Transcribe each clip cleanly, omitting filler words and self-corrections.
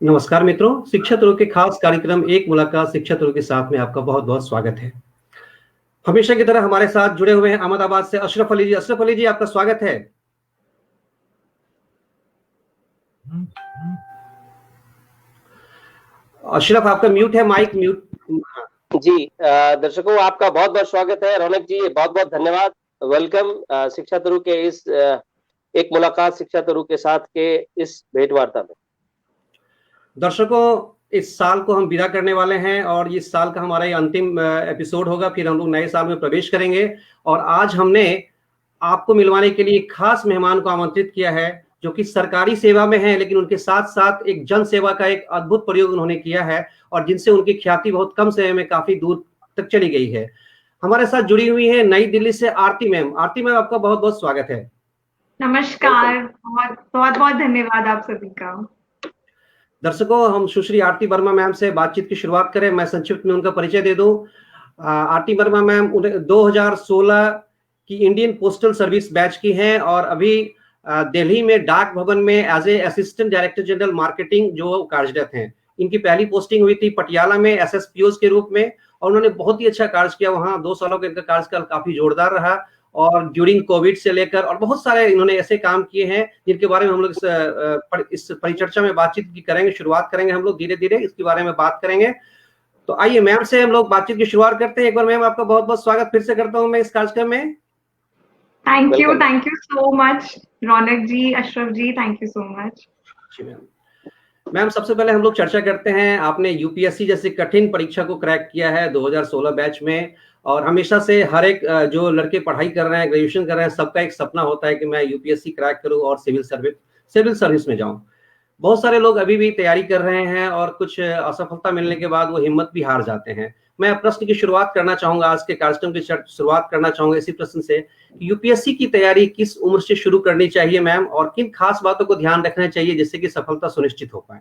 नमस्कार मित्रों, शिक्षा तुरु के खास कार्यक्रम एक मुलाकात शिक्षा तुरु के साथ में आपका बहुत-बहुत स्वागत है। हमेशा की तरह हमारे साथ जुड़े हुए हैं अहमदाबाद से अशरफ अली जी। अशरफ अली जी, आपका स्वागत है। अशरफ, आपका म्यूट है, माइक म्यूट। जी, दर्शकों आपका बहुत-बहुत स्वागत है। रौनक जी, बहुत-बहुत धन्यवाद। वेलकम शिक्षा तुरु के इस एक मुलाकात शिक्षा तुरु के साथ के इस भेंटवार्ता में। दर्शकों, इस साल को हम विदा करने वाले हैं और इस साल का हमारा ये अंतिम एपिसोड होगा, फिर हम लोग नए साल में प्रवेश करेंगे। और आज हमने आपको मिलवाने के लिए एक खास मेहमान को आमंत्रित किया है, जो कि सरकारी सेवा में हैं, लेकिन उनके साथ-साथ एक जन सेवा का एक अद्भुत प्रयोग उन्होंने किया है और जिनसे उनकी ख्याति बहुत कम समय में काफ़ी दूर तक चली गई है। हमारे साथ जुड़ी हुई हैं नई दिल्ली से आरती मैम। आरती मैम, आपका बहुत-बहुत स्वागत है। नमस्कार, बहुत-बहुत धन्यवाद आप सभी का। दर्शकों, हम सुश्री आरती वर्मा मैम से बातचीत की शुरुआत करें। मैं संक्षिप्त में उनका परिचय दे दूं। आरती वर्मा मैम 2016 की इंडियन पोस्टल सर्विस बैच की हैं और अभी दिल्ली में डाक भवन में as a assistant director general marketing जो कार्यरत हैं। इनकी पहली पोस्टिंग हुई थी पटियाला में एसएसपीओस के रूप में और उन्होंने बहुत ही अच्छा कार्य किया वहाँ। 2 सालों का इनका कार्यकाल काफी जोरदार रहा और ड्यूरिंग कोविड से लेकर और बहुत सारे इन्होंने ऐसे काम किए हैं जिनके बारे में हम लोग इस परिचर्चा में बातचीत की करेंगे। शुरुआत करेंगे हम लोग धीरे-धीरे इसके बारे में बात करेंगे। तो आइए मैम से हम लोग बातचीत की शुरुआत करते हैं। एक बार मैम आपका बहुत-बहुत स्वागत फिर से करता हूँ मैं इस कार्यक्रम में। Thank you so much Raunak ji, Ashraf ji, thank you so much. जी मैम। मैम, सबसे पहले हम लोग चर्चा करते हैं। आपने यूपीएससी जैसी कठिन परीक्षा को क्रैक किया है 2016 बैच में और हमेशा से हर एक जो लड़के पढ़ाई कर रहे हैं, ग्रेजुएशन कर रहे हैं, सबका एक सपना होता है कि मैं यूपीएससी क्रैक करूं और सिविल सर्विस में जाऊं। बहुत सारे लोग अभी भी तैयारी कर रहे हैं और कुछ असफलता मिलने के बाद वो हिम्मत भी हार जाते हैं। मैं प्रश्न की शुरुआत करना चाहूंगा, आज के कार्यक्रम की शुरुआत करना चाहूंगा इसी प्रश्न से। यूपीएससी की तैयारी किस उम्र से शुरू करनी चाहिए मैम और किन खास बातों को ध्यान रखना चाहिए जिससे कि सफलता सुनिश्चित हो पाए?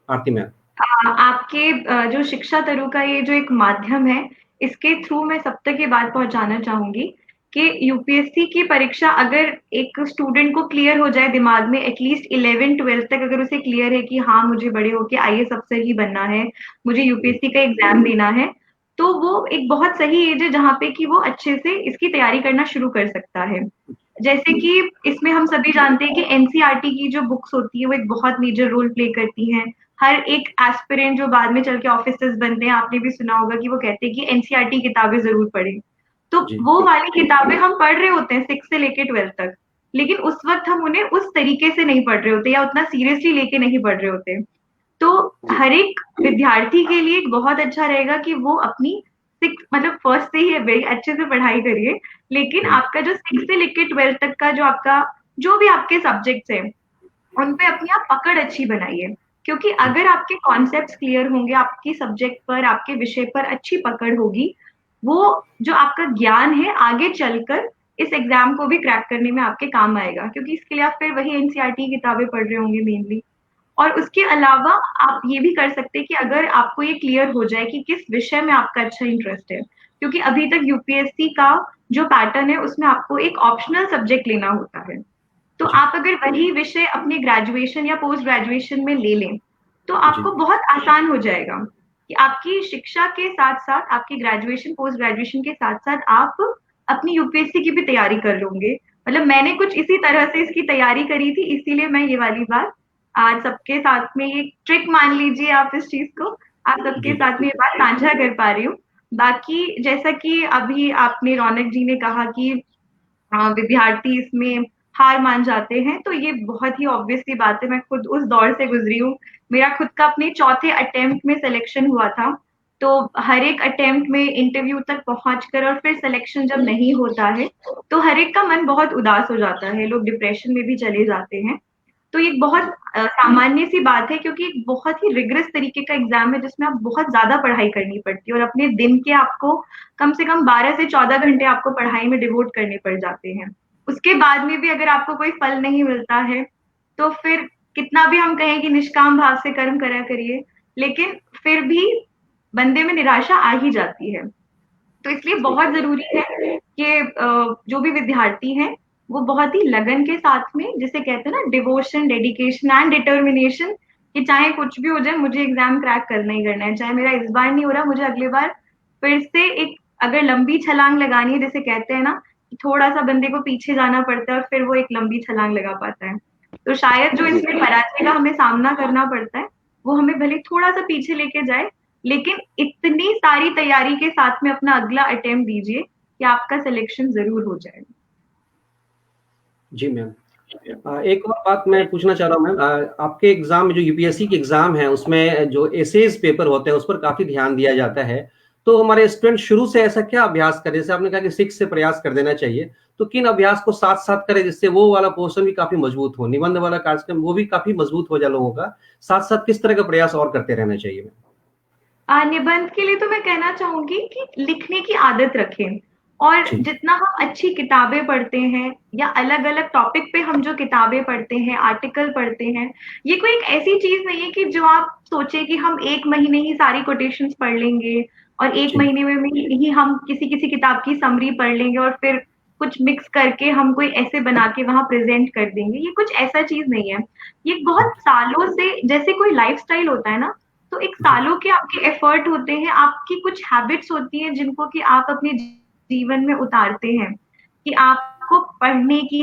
आरती मैम। आपके जो शिक्षा तरु का ये जो एक माध्यम है, इसके थ्रू मैं सब तक ये बात पहुंचाना चाहूंगी कि यूपीएससी की परीक्षा अगर एक स्टूडेंट को क्लियर हो जाए दिमाग में, एटलीस्ट 11-12 तक अगर उसे क्लियर है कि हाँ मुझे बड़े होके आईएएस अफसर ही बनना है, मुझे यूपीएससी का एग्जाम देना है, तो वो एक बहुत सही एज है जहाँ पे कि वो अच्छे से इसकी तैयारी करना शुरू कर सकता है। जैसे कि इसमें हम सभी जानते हैं कि एनसीईआरटी की जो बुक्स होती है वो एक बहुत मेजर रोल प्ले करती हैं। हर एक एस्पिरेंट जो बाद में चल के ऑफिसर्स बनते हैं, आपने भी सुना होगा कि वो कहते हैं कि एनसीईआरटी किताबें जरूर पढ़ें। तो वो वाली किताबें हम पढ़ रहे होते हैं 6 से लेके 12 तक, लेकिन उस वक्त हम उन्हें उस तरीके से नहीं पढ़ रहे होते या उतना सीरियसली लेके नहीं पढ़ रहे होते। तो हर एक विद्यार्थी के लिए बहुत अच्छा रहेगा कि वो अपनी 6 मतलब फर्स्ट से ही बड़ी अच्छे से पढ़ाई करिए, लेकिन आपका जो 6 से लेके 12 तक का जो आपका जो भी आपके सब्जेक्ट्स हैं, उन पे अपनी आप पकड़ अच्छी बनाइए। क्योंकि अगर आपके कॉन्सेप्ट्स क्लियर होंगे, आपकी सब्जेक्ट पर, आपके विषय पर अच्छी पकड़ होगी, वो जो आपका ज्ञान है आगे चलकर इस एग्जाम को भी क्रैक करने में आपके काम आएगा, क्योंकि इसके लिए आप फिर वही एनसीईआरटी की किताबें पढ़ रहे होंगे मेनली। और उसके अलावा आप ये भी कर सकते हैं कि अगर आपको ये क्लियर हो जाए कि किस विषय में आपका अच्छा इंटरेस्ट है, क्योंकि अभी तक यूपीएससी का जो पैटर्न है उसमें आपको एक ऑप्शनल सब्जेक्ट लेना होता है। तो आप अगर वही विषय अपने ग्रेजुएशन या पोस्ट ग्रेजुएशन में ले लें, तो आपको बहुत आसान हो जाएगा कि आपकी शिक्षा के साथ-साथ, आपकी ग्रेजुएशन, पोस्ट ग्रेजुएशन के साथ-साथ आप अपनी यूपीएससी की भी तैयारी कर लोगे। मतलब मैंने कुछ इसी तरह से इसकी तैयारी करी थी, इसीलिए मैं ये वाली बात आज सबके साथ में, ये ट्रिक मान लीजिए आप इस चीज को, आप सबके साथ में ये बात साझा कर पा रही हूँ। बाकी जैसा कि अभी आपने रौनक जी ने कहा कि विद्यार्थी इसमें हार मान जाते हैं, तो ये बहुत ही ऑब्वियस सी बात है। मैं खुद उस दौर से गुजरी हूँ। मेरा खुद का अपने चौथे अटेम्प्ट में सिलेक्शन हुआ था, तो हर एक अटेम्प्ट में इंटरव्यू तक पहुंचकर और फिर सिलेक्शन जब नहीं होता है, तो हर एक का मन बहुत उदास हो जाता है, लोग डिप्रेशन में भी चले जाते हैं। तो ये बहुत सामान्य सी बात है, क्योंकि एक बहुत ही रिगरस तरीके का एग्जाम है जिसमें आप बहुत ज्यादा पढ़ाई करनी पड़ती है और अपने दिन के आपको कम से कम 12 से 14 घंटे आपको पढ़ाई में डिवोट करने पड़ जाते हैं। उसके बाद में भी अगर आपको कोई फल नहीं मिलता है, तो फिर कितना भी हम कहें कि निष्काम भाव से कर्म करा करिए, लेकिन फिर भी बंदे में निराशा आ ही जाती है। तो इसलिए बहुत जरूरी है कि जो भी विद्यार्थी हैं वो बहुत ही लगन के साथ में, जिसे कहते हैं ना डिवोशन, डेडिकेशन एंड डिटर्मिनेशन, कि चाहे कुछ भी हो जाए मुझे एग्जाम क्रैक करना ही करना है, चाहे मेरा इस बार नहीं हो रहा, मुझे अगली बार फिर से एक अगर लंबी छलांग लगानी है, जैसे कहते हैं ना कि थोड़ा सा बंदे को पीछे जाना पड़ता है और फिर वो एक लंबी छलांग लगा पाता है। तो शायद जो जी इसमें पराजय का हमें सामना करना पड़ता है वो हमें भले थोड़ा सा पीछे लेके जाए, लेकिन इतनी सारी तैयारी के साथ में अपना अगला अटेम्प्ट दीजिए कि आपका सिलेक्शन जरूर हो जाए। जी मैम। एक और बात मैं पूछना चाह रहा हूँ मैम, आपके एग्जाम में जो यूपीएससी के एग्जाम है उसमें जो एसेज पेपर होते हैं उस पर काफी ध्यान दिया जाता है, तो हमारे स्टूडेंट शुरू से ऐसा क्या अभ्यास करें? जैसे आपने कहा कि 6 से प्रयास कर देना चाहिए, तो किन अभ्यास को साथ साथ करें जिससे वो वाला पोर्शन भी काफी मजबूत हो, निबंध वाला कार्यक्रम वो भी काफी मजबूत हो जाए लोगों का, साथ साथ किस तरह का प्रयास और करते रहना चाहिए मैम? निबंध के लिए तो मैं कहना चाहूंगी कि लिखने की आदत रखें, और जी जितना हम अच्छी किताबें पढ़ते हैं या अलग अलग टॉपिक पे हम जो किताबें पढ़ते हैं, आर्टिकल पढ़ते हैं, ये कोई एक ऐसी चीज नहीं है कि जो आप सोचे कि हम एक महीने ही सारी कोटेशंस पढ़ लेंगे और एक जी महीने में ही हम किसी किसी किताब की समरी पढ़ लेंगे और फिर कुछ मिक्स करके हम कोई ऐसे बना के वहां प्रेजेंट कर देंगे। ये कुछ ऐसा चीज नहीं है। ये बहुत सालों से, जैसे कोई लाइफस्टाइल होता है ना, तो एक जी सालों के आपके एफर्ट होते हैं, आपकी कुछ हैबिट्स होती हैं जिनको कि आप अपने जीवन में उतारते हैं, कि आपको पढ़ने की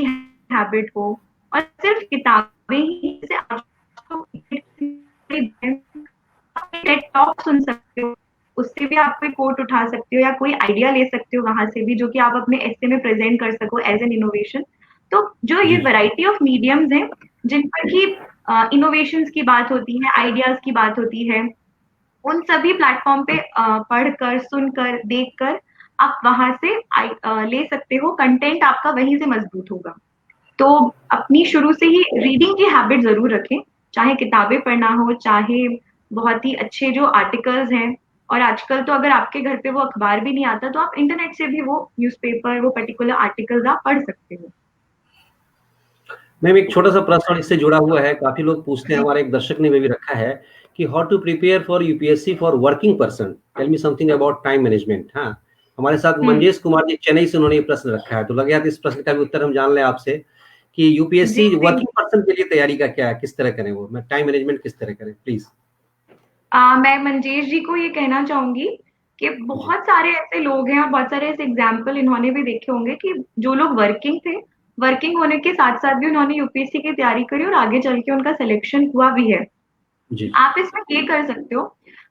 हैबिट हो, और सिर्फ किताबें ही से आपको टेड टॉक सुन सकते हो, उससे भी आप कोई कोट उठा सकते हो या कोई आइडिया ले सकते हो वहां से भी, जो कि आप अपने एस्से में प्रेजेंट कर सको एज एन इनोवेशन। तो जो ये जी वैरायटी ऑफ मीडियम्स हैं जिन पर कि इनोवेशंस की बात होती है, आइडियाज की बात होती है, उन सभी प्लेटफॉर्म पे पढ़कर, सुनकर, देखकर आप वहां से ले सकते हो, कंटेंट आपका वहीं से मजबूत होगा। तो अपनी शुरू से ही रीडिंग की हैबिट जरूर रखें, चाहे किताबें पढ़ना हो, चाहे बहुत ही अच्छे जो आर्टिकल्स हैं, और आजकल तो अगर आपके घर पे वो अखबार भी नहीं आता तो आप इंटरनेट से भी वो न्यूज़पेपर, वो पर्टिकुलर आर्टिकल्स आप पढ़ सकते हो। मैम, एक छोटा सा प्रश्न इससे जुड़ा हुआ है, काफी लोग पूछते हैं, जी हमारे एक दर्शक ने भी रखा है कि how to prepare for UPSC for working person, tell me something about time management. हाँ, हमारे साथ हम्म मंजेश कुमार जी चेन्नई से, उन्होंने ये प्रश्न रखा है, तो लगे हाथ इस प्रश्न का भी उत्तर हम जान लें आपसे कि जी यूपीएससी जी। वर्किंग पर्सन के लिए तैयारी का क्या है, किस तरह करें, वो टाइम मैनेजमेंट किस तरह करें प्लीज। मैं मंजेश जी को ये कहना चाहूंगी कि जी बहुत सारे ऐसे लोग हैं और बहुत सारे ऐसे एग्जाम्पल इन्होंने भी देखे होंगे कि जो लोग वर्किंग थे, वर्किंग होने के साथ साथ भी उन्होंने यूपीएससी की तैयारी करी और आगे चल के उनका सिलेक्शन हुआ भी है। जी आप इसमें ये कर सकते हो,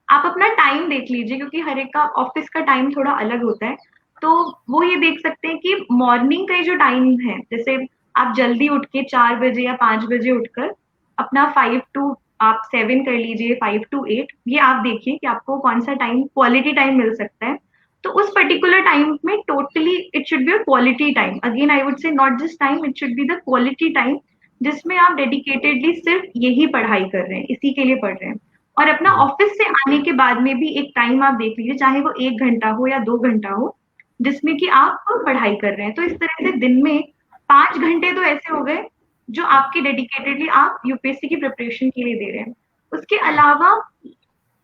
आप अपना टाइम देख लीजिए, क्योंकि हर एक का ऑफिस का टाइम थोड़ा अलग होता है। तो वो ये देख सकते हैं कि मॉर्निंग का जो टाइम है, जैसे आप जल्दी उठ के 4 बजे या 5 बजे उठकर अपना 5 to 7 कर लीजिए, 5 to 8, ये आप देखिए कि आपको कौन सा टाइम क्वालिटी टाइम मिल सकता है। तो उस पर्टिकुलर टाइम में totally it should be a quality time, again I would say not just time, it should be the quality time, जिसमें आप डेडिकेटेडली सिर्फ यही पढ़ाई कर रहे हैं, इसी के लिए पढ़ रहे हैं। और अपना जी ऑफिस से आने के बाद में भी एक टाइम आप देख लीजिए, चाहे वो 1 घंटा हो या 2 घंटा हो, जिसमें कि आप पढ़ाई कर रहे हैं। तो इस तरह से दिन में 5 घंटे तो ऐसे हो गए जो आपके डेडिकेटेडली आप यूपीएससी की प्रिपरेशन के लिए दे रहे हैं। उसके अलावा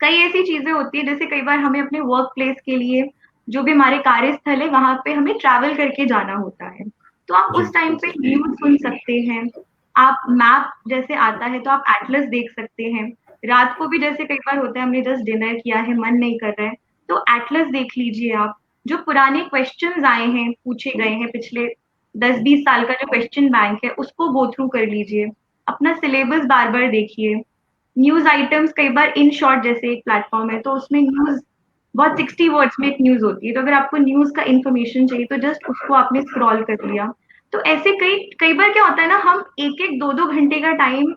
कई ऐसी चीजें होती है, जैसे कई बार हमें अपने वर्क प्लेस के लिए, जो भी हमारे कार्यस्थल है वहां पे हमें ट्रैवल करके जाना होता है, तो आप जी उस टाइम पे न्यूज सुन सकते हैं। आप मैप जैसे आता है तो आप एटलस देख सकते हैं। रात को भी जैसे कई बार होता है हमने जस्ट डिनर किया है, मन नहीं कर रहा है, तो एटलस देख लीजिए आप। जो पुराने क्वेश्चंस आए हैं, पूछे गए हैं पिछले 10-20 साल का जो क्वेश्चन बैंक है, उसको गो थ्रू कर लीजिए। अपना सिलेबस बार बार देखिए। न्यूज आइटम्स कई बार इन शॉर्ट जैसे एक प्लेटफॉर्म है, तो उसमें न्यूज बहुत 60 वर्ड्स में एक न्यूज होती है, तो अगर आपको न्यूज का इन्फॉर्मेशन चाहिए तो जस्ट उसको आपने स्क्रॉल कर लिया। तो ऐसे कई कई बार क्या होता है ना, हम एक एक 2-2 घंटे का टाइम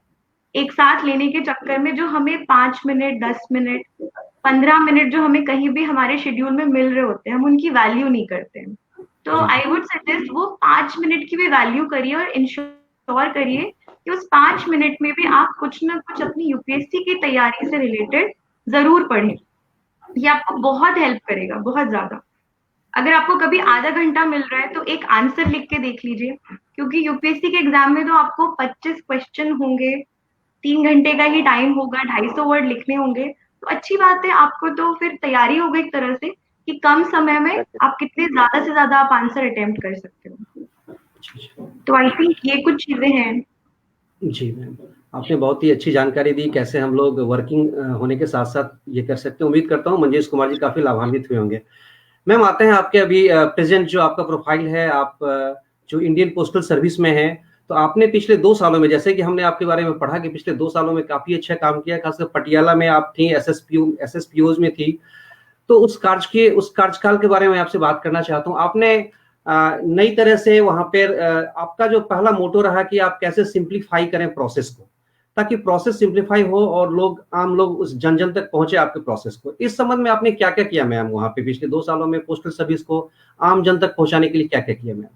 एक साथ लेने के चक्कर में जो हमें 5 मिनट, 10 मिनट, 15 मिनट जो हमें कहीं भी हमारे शेड्यूल में मिल रहे होते हैं, हम उनकी वैल्यू नहीं करते हैं। तो जी आई वुड सजेस्ट वो 5 मिनट की भी वैल्यू करिए और इंश्योर करिए कि उस 5 मिनट में भी आप कुछ ना कुछ अपनी यूपीएससी की तैयारी से रिलेटेड जरूर पढ़ें। ये आपको बहुत हेल्प करेगा, बहुत ज्यादा। अगर आपको कभी आधा घंटा मिल रहा है तो एक आंसर लिख के देख लीजिए, क्योंकि यूपीएससी के एग्जाम में तो आपको 25 क्वेश्चन होंगे, 3 घंटे का ही टाइम होगा, 250 वर्ड लिखने होंगे। तो अच्छी बात है, आपको तो फिर तैयारी होगी एक तरह से कि कम समय में आप कितने ज्यादा से ज्यादा आप आंसर अटेम्प्ट कर सकते हो। जी तो आई थिंक ये कुछ चीजें हैं। जी मैम। आपने बहुत ही अच्छी जानकारी दी कैसे हम लोग वर्किंग होने के साथ साथ ये कर सकते हैं। उम्मीद करता हूँ मंजेश कुमार जी काफी लाभान्वित हुए होंगे। मैम आते हैं आपके अभी प्रेजेंट जो आपका प्रोफाइल है, आप जो इंडियन पोस्टल सर्विस में हैं, तो आपने पिछले 2 सालों में, जैसे कि हमने आपके बारे में पढ़ा कि पिछले 2 सालों में काफी अच्छा काम किया, खासकर पटियाला में आप थी, एसएसपीओज में थी। तो उस कार्यकाल के बारे में आपसे बात करना चाहता हूँ। आपने नई तरह से वहां पर आपका जो पहला मोटो रहा कि आप कैसे सिंप्लीफाई करें प्रोसेस को, ताकि प्रोसेस सिंप्लीफाई हो और आम लोग उस जन जन तक पहुंचे आपके प्रोसेस को। इस संबंध में आपने क्या क्या किया मैम वहां पे पिछले 2 सालों में पोस्टल सर्विस को आम जन तक पहुंचाने के लिए क्या क्या किया मैम?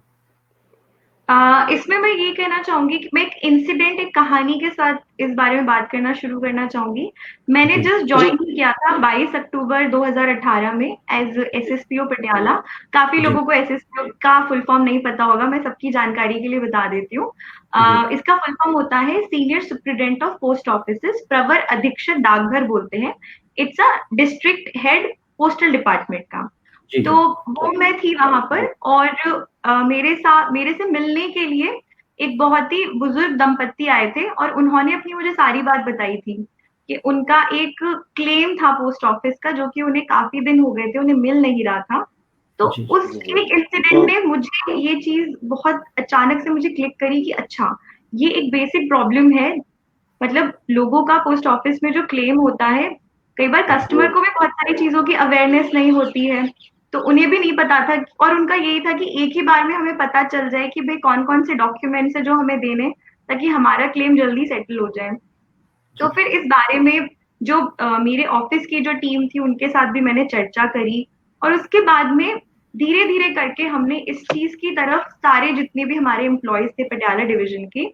इसमें मैं ये कहना चाहूंगी कि मैं एक इंसिडेंट, एक कहानी के साथ इस बारे में बात करना शुरू करना चाहूंगी। मैंने जस्ट ज्वाइन किया था 22 अक्टूबर 2018 में एज एसएसपीओ पटियाला। काफी लोगों को एसएसपीओ का फुल फॉर्म नहीं पता होगा, मैं सबकी जानकारी के लिए बता देती हूँ। इसका फुल फॉर्म होता है senior superintendent of post offices, प्रवर अधीक्षक डाकघर बोलते हैं। It's a district head postal department का। तो वो मैं थी वहां पर, और मेरे से मिलने के लिए एक बहुत ही बुजुर्ग दंपत्ति आए थे, और उन्होंने अपनी मुझे सारी बात बताई थी कि उनका एक क्लेम था पोस्ट ऑफिस का, जो कि उन्हें काफी दिन हो गए थे, उन्हें मिल नहीं रहा था। तो उस एक इंसिडेंट ने मुझे ये चीज बहुत अचानक से मुझे क्लिक करी कि अच्छा, ये एक बेसिक प्रॉब्लम है। मतलब लोगों का पोस्ट ऑफिस में जो क्लेम होता है, कई बार कस्टमर को भी बहुत सारी चीजों की अवेयरनेस नहीं होती है, तो उन्हें भी नहीं पता था, और उनका यही था कि एक ही बार में हमें पता चल जाए कि भाई कौन कौन से डॉक्यूमेंट्स है जो हमें देने, ताकि हमारा क्लेम जल्दी सेटल हो जाए। तो फिर इस बारे में जो मेरे ऑफिस की जो टीम थी उनके साथ भी मैंने चर्चा करी, और उसके बाद में धीरे धीरे करके हमने इस चीज की तरफ सारे जितने भी हमारे एम्प्लॉयज थे पटियाला डिवीजन के,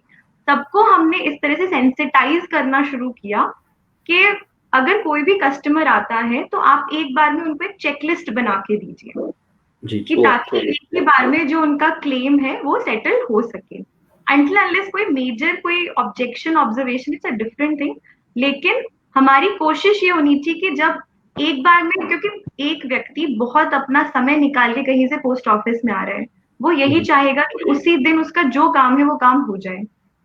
सबको हमने इस तरह से सेंसिटाइज करना शुरू किया कि अगर कोई भी कस्टमर आता है तो आप एक बार में उनको एक चेकलिस्ट बना के दीजिए कि ताकि एक ही बार में जो उनका क्लेम है वो सेटल हो सके। अनटिल अनलेस कोई मेजर कोई objection observation, it's a different thing. लेकिन हमारी कोशिश ये होनी चाहिए कि जब एक बार में, क्योंकि एक व्यक्ति बहुत अपना समय निकाल के कहीं से पोस्ट ऑफिस में आ रहा है, वो यही चाहेगा कि उसी दिन उसका जो काम है वो काम हो जाए।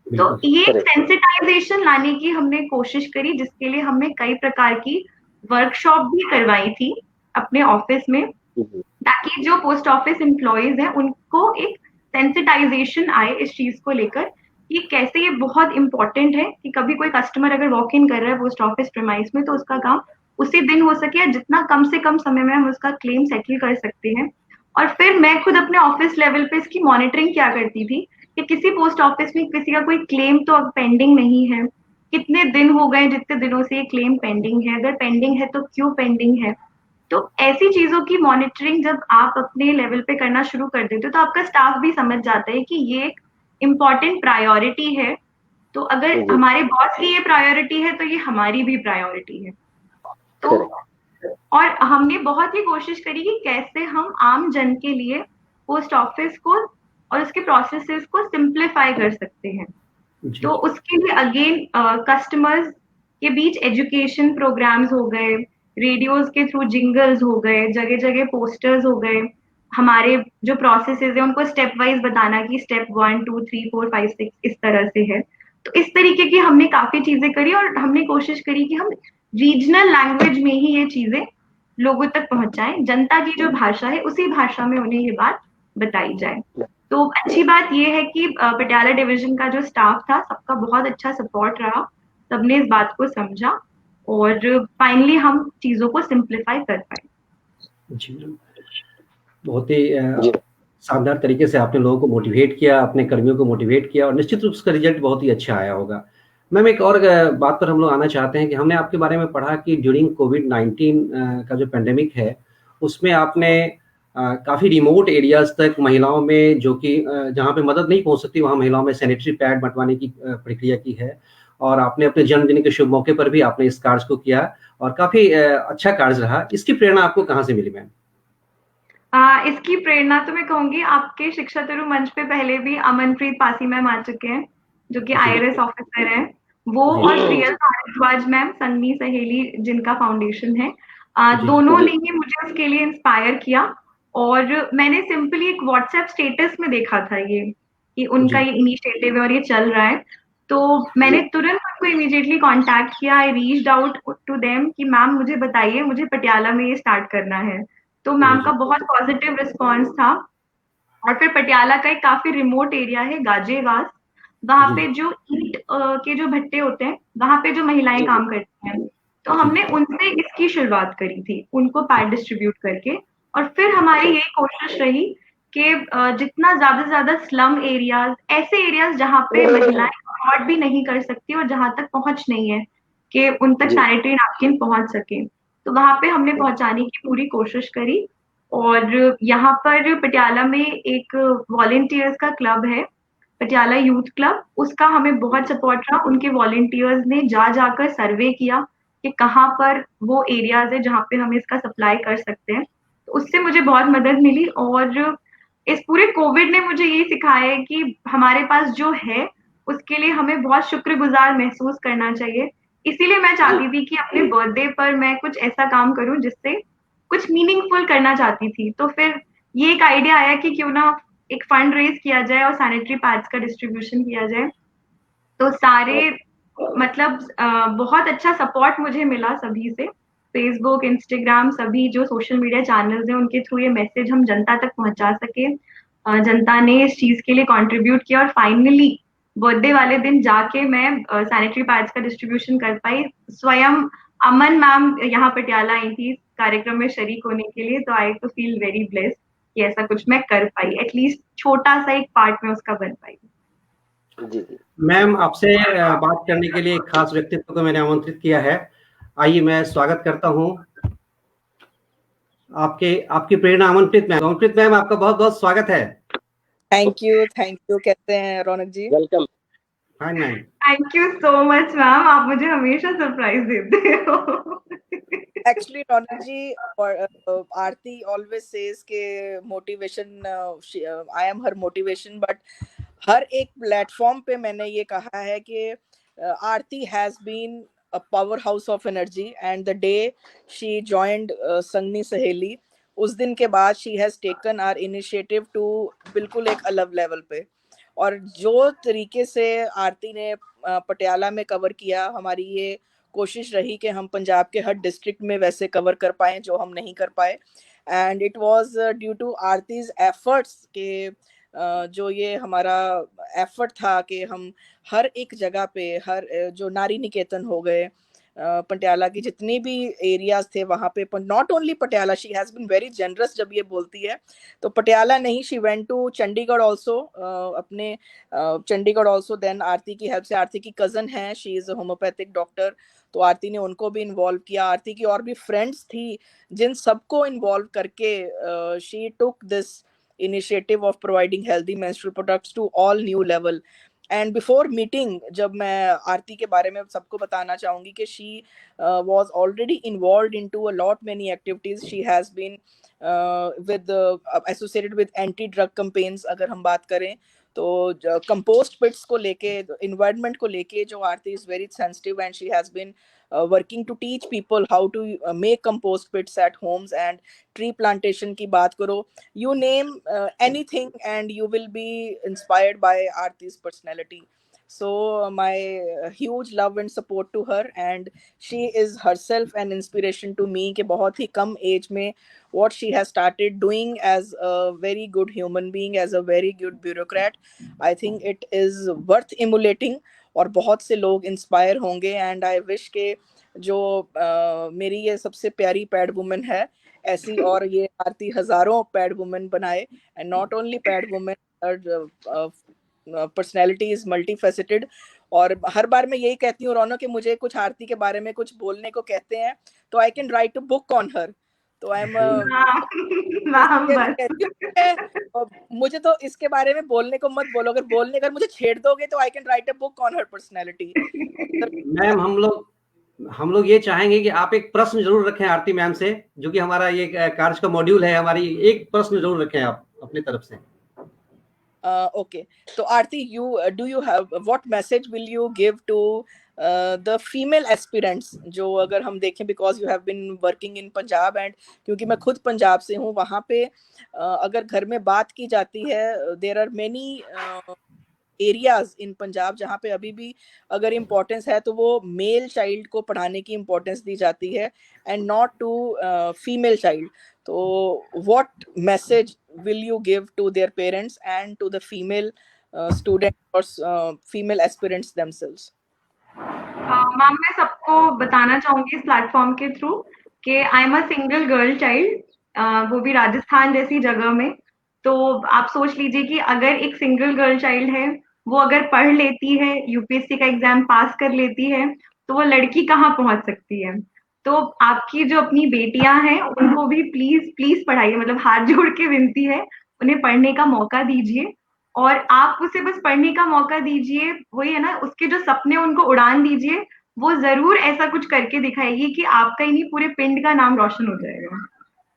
तो ये सेंसिटाइजेशन लाने की हमने कोशिश करी, जिसके लिए हमने कई प्रकार की वर्कशॉप भी करवाई थी अपने ऑफिस में, ताकि जो पोस्ट ऑफिस एम्प्लॉयज हैं उनको एक सेंसिटाइजेशन आए इस चीज को लेकर कि कैसे ये बहुत इंपॉर्टेंट है कि कभी कोई कस्टमर अगर वॉक इन कर रहा है पोस्ट ऑफिस प्रीमाइस में, तो उसका काम उसी दिन हो सके, या जितना कम से कम समय में हम उसका क्लेम सेटल कर सकते हैं। और फिर मैं खुद अपने ऑफिस लेवल पे इसकी मॉनिटरिंग क्या करती थी कि किसी पोस्ट ऑफिस में किसी का कोई क्लेम तो अब पेंडिंग नहीं है, कितने दिन हो गए जितने दिनों से ये क्लेम पेंडिंग है, अगर पेंडिंग है तो क्यों पेंडिंग है। तो ऐसी चीजों की मॉनिटरिंग जब आप अपने लेवल पे करना शुरू कर देते हो, तो आपका स्टाफ भी समझ जाता है कि ये एक इम्पॉर्टेंट प्रायोरिटी है। तो अगर हमारे बॉस की ये प्रायोरिटी है तो ये हमारी भी प्रायोरिटी है। तो और हमने बहुत ही कोशिश करी कि कैसे हम आम जन के लिए पोस्ट ऑफिस को और उसके प्रोसेसेस को सिंप्लीफाई कर सकते हैं। तो उसके लिए अगेन कस्टमर्स के बीच एजुकेशन प्रोग्राम्स हो गए, रेडियोज के थ्रू जिंगल्स हो गए, जगह जगह पोस्टर्स हो गए, हमारे जो प्रोसेसेस है उनको स्टेप वाइज बताना कि स्टेप 1 2 3 4 5 6 इस तरह से है। तो इस तरीके की हमने काफी चीजें करी, और हमने कोशिश करी कि हम रीजनल लैंग्वेज में ही ये चीजें लोगों तक पहुंचाएं, जनता की जो भाषा है उसी भाषा में उन्हें ये बात बताई जाए। तो अच्छी बात ये है कि पटियाला डिवीजन का जो स्टाफ था सबका बहुत अच्छा सपोर्ट रहा, सबने इस बात को समझा, और फाइनली हम चीजों को सिंप्लीफाई कर पाए। जी, बहुत ही शानदार तरीके से आपने लोगों को मोटिवेट किया, अपने कर्मियों को मोटिवेट किया, और निश्चित रूप से उसका रिजल्ट बहुत ही अच्छा आया होगा। मैम एक और बात पर हम लोग आना चाहते हैं कि हमने आपके बारे में पढ़ा कि ड्यूरिंग कोविड-19 का जो पेंडेमिक है, उसमें आपने काफ़ी रिमोट एरियाज़ तक महिलाओं में, जो कि जहाँ पे मदद नहीं पहुँच सकती, वहाँ महिलाओं में सैनिटरी पैड बँटवाने की प्रक्रिया की है, और आपने अपने जन्मदिन के शुभ मौके पर भी आपने इस कार्य को किया, और काफ़ी अच्छा कार्य रहा। इसकी प्रेरणा आपको कहाँ से मिली मैम? इसकी प्रेरणा तो मैं कहूंगी आपके शिक्षा तरु मंच पे पहले भी अमनप्रीत पासी मैम आ चुके हैं, जो कि IRS ऑफिसर हैं, वो, और प्रियल भारद्वाज मैम, संगनी सहेली जिनका फाउंडेशन है, दोनों ने ही मुझे उसके लिए इंस्पायर किया। और मैंने सिंपली एक व्हाट्सएप स्टेटस में देखा था ये कि उनका ये इनिशिएटिव है और ये चल रहा है, तो मैंने तुरंत उनको इमीडिएटली कांटेक्ट किया, I reached out to them कि मैम मुझे बताइए, मुझे पटियाला में ये स्टार्ट करना है। तो मैम का बहुत पॉजिटिव रिस्पॉन्स था। और फिर पटियाला का एक काफी रिमोट एरिया है गाजेवास, वहां पे जो ईंट के जो भट्टे होते हैं, वहां पे जो महिलाएं जी जी काम करती हैं, तो हमने उनसे इसकी शुरुआत करी थी, उनको पैड डिस्ट्रीब्यूट करके। और फिर हमारी यही कोशिश रही कि जितना ज्यादा से ज्यादा स्लम एरियाज, ऐसे एरियाज जहाँ पे महिलाएं अफोर्ड भी नहीं कर सकती और जहां तक पहुंच नहीं है कि उन तक जी सैनिटरी नैपकिन पहुंच सके, तो वहां पे हमने पहुंचाने की पूरी कोशिश करी। और यहाँ पर पटियाला में एक वॉलेंटियर्स का क्लब है, पटियाला यूथ क्लब, उसका हमें बहुत सपोर्ट रहा। उनके वॉलेंटियर्स ने जा जाकर सर्वे किया कि कहाँ पर वो एरियाज है जहाँ पे हम इसका सप्लाई कर सकते हैं, तो उससे मुझे बहुत मदद मिली। और इस पूरे कोविड ने मुझे यही सिखाया है कि हमारे पास जो है उसके लिए हमें बहुत शुक्रगुजार महसूस करना चाहिए। इसीलिए मैं जी चाहती थी कि अपने बर्थडे पर मैं कुछ ऐसा काम करूं जिससे कुछ मीनिंगफुल करना चाहती थी। तो फिर ये एक आइडिया आया कि क्यों ना एक फंड रेज किया जाए और सैनिटरी पैड्स का डिस्ट्रीब्यूशन किया जाए। तो सारे मतलब बहुत अच्छा सपोर्ट मुझे मिला सभी से, फेसबुक, इंस्टाग्राम, सभी जो सोशल मीडिया चैनल्स हैं उनके थ्रू ये मैसेज हम जनता तक पहुंचा सके। जनता ने इस चीज के लिए कंट्रीब्यूट किया और फाइनली बर्थडे वाले दिन जाके मैं सैनिटरी पैड्स का डिस्ट्रीब्यूशन कर पाई। स्वयं अमन मैम यहाँ पटियाला आई थी इस कार्यक्रम में शरीक होने के लिए, तो आई तो फील वेरी ब्लेस्ड कि ऐसा कुछ मैं कर पाई, एटलीस्ट छोटा सा एक पार्ट में उसका बन पाई। जी जी मैम, आपसे बात करने के लिए एक खास व्यक्तित्व को मैंने आमंत्रित किया है। आइए मैं स्वागत करता हूं आपकी प्रेरणा अमनप्रीत मैम, आपका बहुत बहुत स्वागत है। थैंक यू कहते हैं रौनक जी। वेलकम। हाँ ma'am. Thank you so much ma'am, आप मुझे हमेशा सरप्राइज देते हो। Actually Raunak ji, Aarti always says के motivation, I am her motivation, but हर एक प्लेटफॉर्म पे मैंने ये कहा है कि Aarti has been a powerhouse of energy, and the day she joined Sangini Saheli, उस दिन के बाद she has taken our initiative to बिल्कुल एक अलग लेवल पे। और जो तरीके से आरती ने पटियाला में कवर किया, हमारी ये कोशिश रही कि हम पंजाब के हर डिस्ट्रिक्ट में वैसे कवर कर पाए जो हम नहीं कर पाए, and it was due to Aarti's efforts के जो ये हमारा एफर्ट था कि हम हर एक जगह पे, हर जो नारी निकेतन हो गए, पटियाला की जितनी भी एरियाज थे वहाँ पे, not only Patiala, she has been very generous जब ये बोलती है। तो पटियाला नहीं, she went to Chandigarh also, अपने चंडीगढ़ ऑल्सो। देन आरती की हेल्प से, आरती की कजन है, she is a homeopathic doctor, तो आरती ने उनको भी इन्वॉल्व किया। आरती की और भी फ्रेंड्स थी जिन सबको इन्वॉल्व करके she took this initiative of providing healthy menstrual products to all new level. And before meeting, जब मैं आरती के बारे में सबको बताना चाहूँगी कि she was already involve in to a lot many activities. She has been with associated with anti drug campaigns. अगर हम बात करें तो कंपोस्ट पिट्स को लेके, इन्वायरमेंट को लेके, जो Aarti is very sensitive, and she has been working to teach people how to make compost pits at homes, and tree plantation की बात करो, you name anything and you will be inspired by Aarti's personality. So my huge love and support to her, and she is herself an inspiration to me कि बहुत ही कम as में what she has started doing as a very good human being, as a very good bureaucrat, I think it is worth emulating, और बहुत से लोग inspire होंगे। And I wish के जो मेरी ये सबसे प्यारी पैड वुमेन है, ऐसी और ये आरती हजारों पैड वुमेन बनाए, and not only pad women, personality is multi faceted. और हर बार मैं यही कहती हूँ रौनक कि मुझे कुछ आरती के बारे में कुछ बोलने को कहते हैं तो I can write a book on her. तो आई एम मुझे तो इसके बारे में बोलने को मत बोलो, अगर मुझे छेड़ दोगे तो I can write a book on her personality. Ma'am, हम लोग ये चाहेंगे कि आप एक प्रश्न जरूर रखें आरती मैम से, जो कि हमारा ये कार्य का मॉड्यूल है, हमारी एक प्रश्न जरूर रखें आप अपनी तरफ से। Okay, so Aarti, do you have, what message will you give to the female aspirants, जो अगर हम देखें, because you have been working in Punjab, and क्योंकि मैं खुद पंजाब से हूँ, वहाँ पे अगर घर में बात की जाती है, there are many areas in Punjab जहाँ पे अभी भी अगर इम्पोर्टेंस है तो वो मेल चाइल्ड को पढ़ाने की इम्पोर्टेंस दी जाती है and not to female child. तो what message will you give to their parents and to the female students or female aspirants themselves? Ma'am मैं सबको बताना चाहूंगी इस प्लेटफॉर्म के थ्रू कि I am a single girl child, वो भी राजस्थान जैसी जगह में. तो आप सोच लीजिए कि अगर एक सिंगल गर्ल चाइल्ड है, वो अगर पढ़ लेती है, यूपीएससी का एग्जाम पास कर लेती है, तो वो लड़की कहाँ पहुंच सकती है. तो आपकी जो अपनी बेटियां हैं उनको भी प्लीज प्लीज पढ़ाइए, मतलब हाथ जोड़ के विनती है, उन्हें पढ़ने का मौका दीजिए. और आप उसे बस पढ़ने का मौका दीजिए, वही है ना, उसके जो सपने उनको उड़ान दीजिए. वो जरूर ऐसा कुछ करके दिखाएगी कि आपका ही नहीं पूरे पिंड का नाम रोशन हो जाएगा.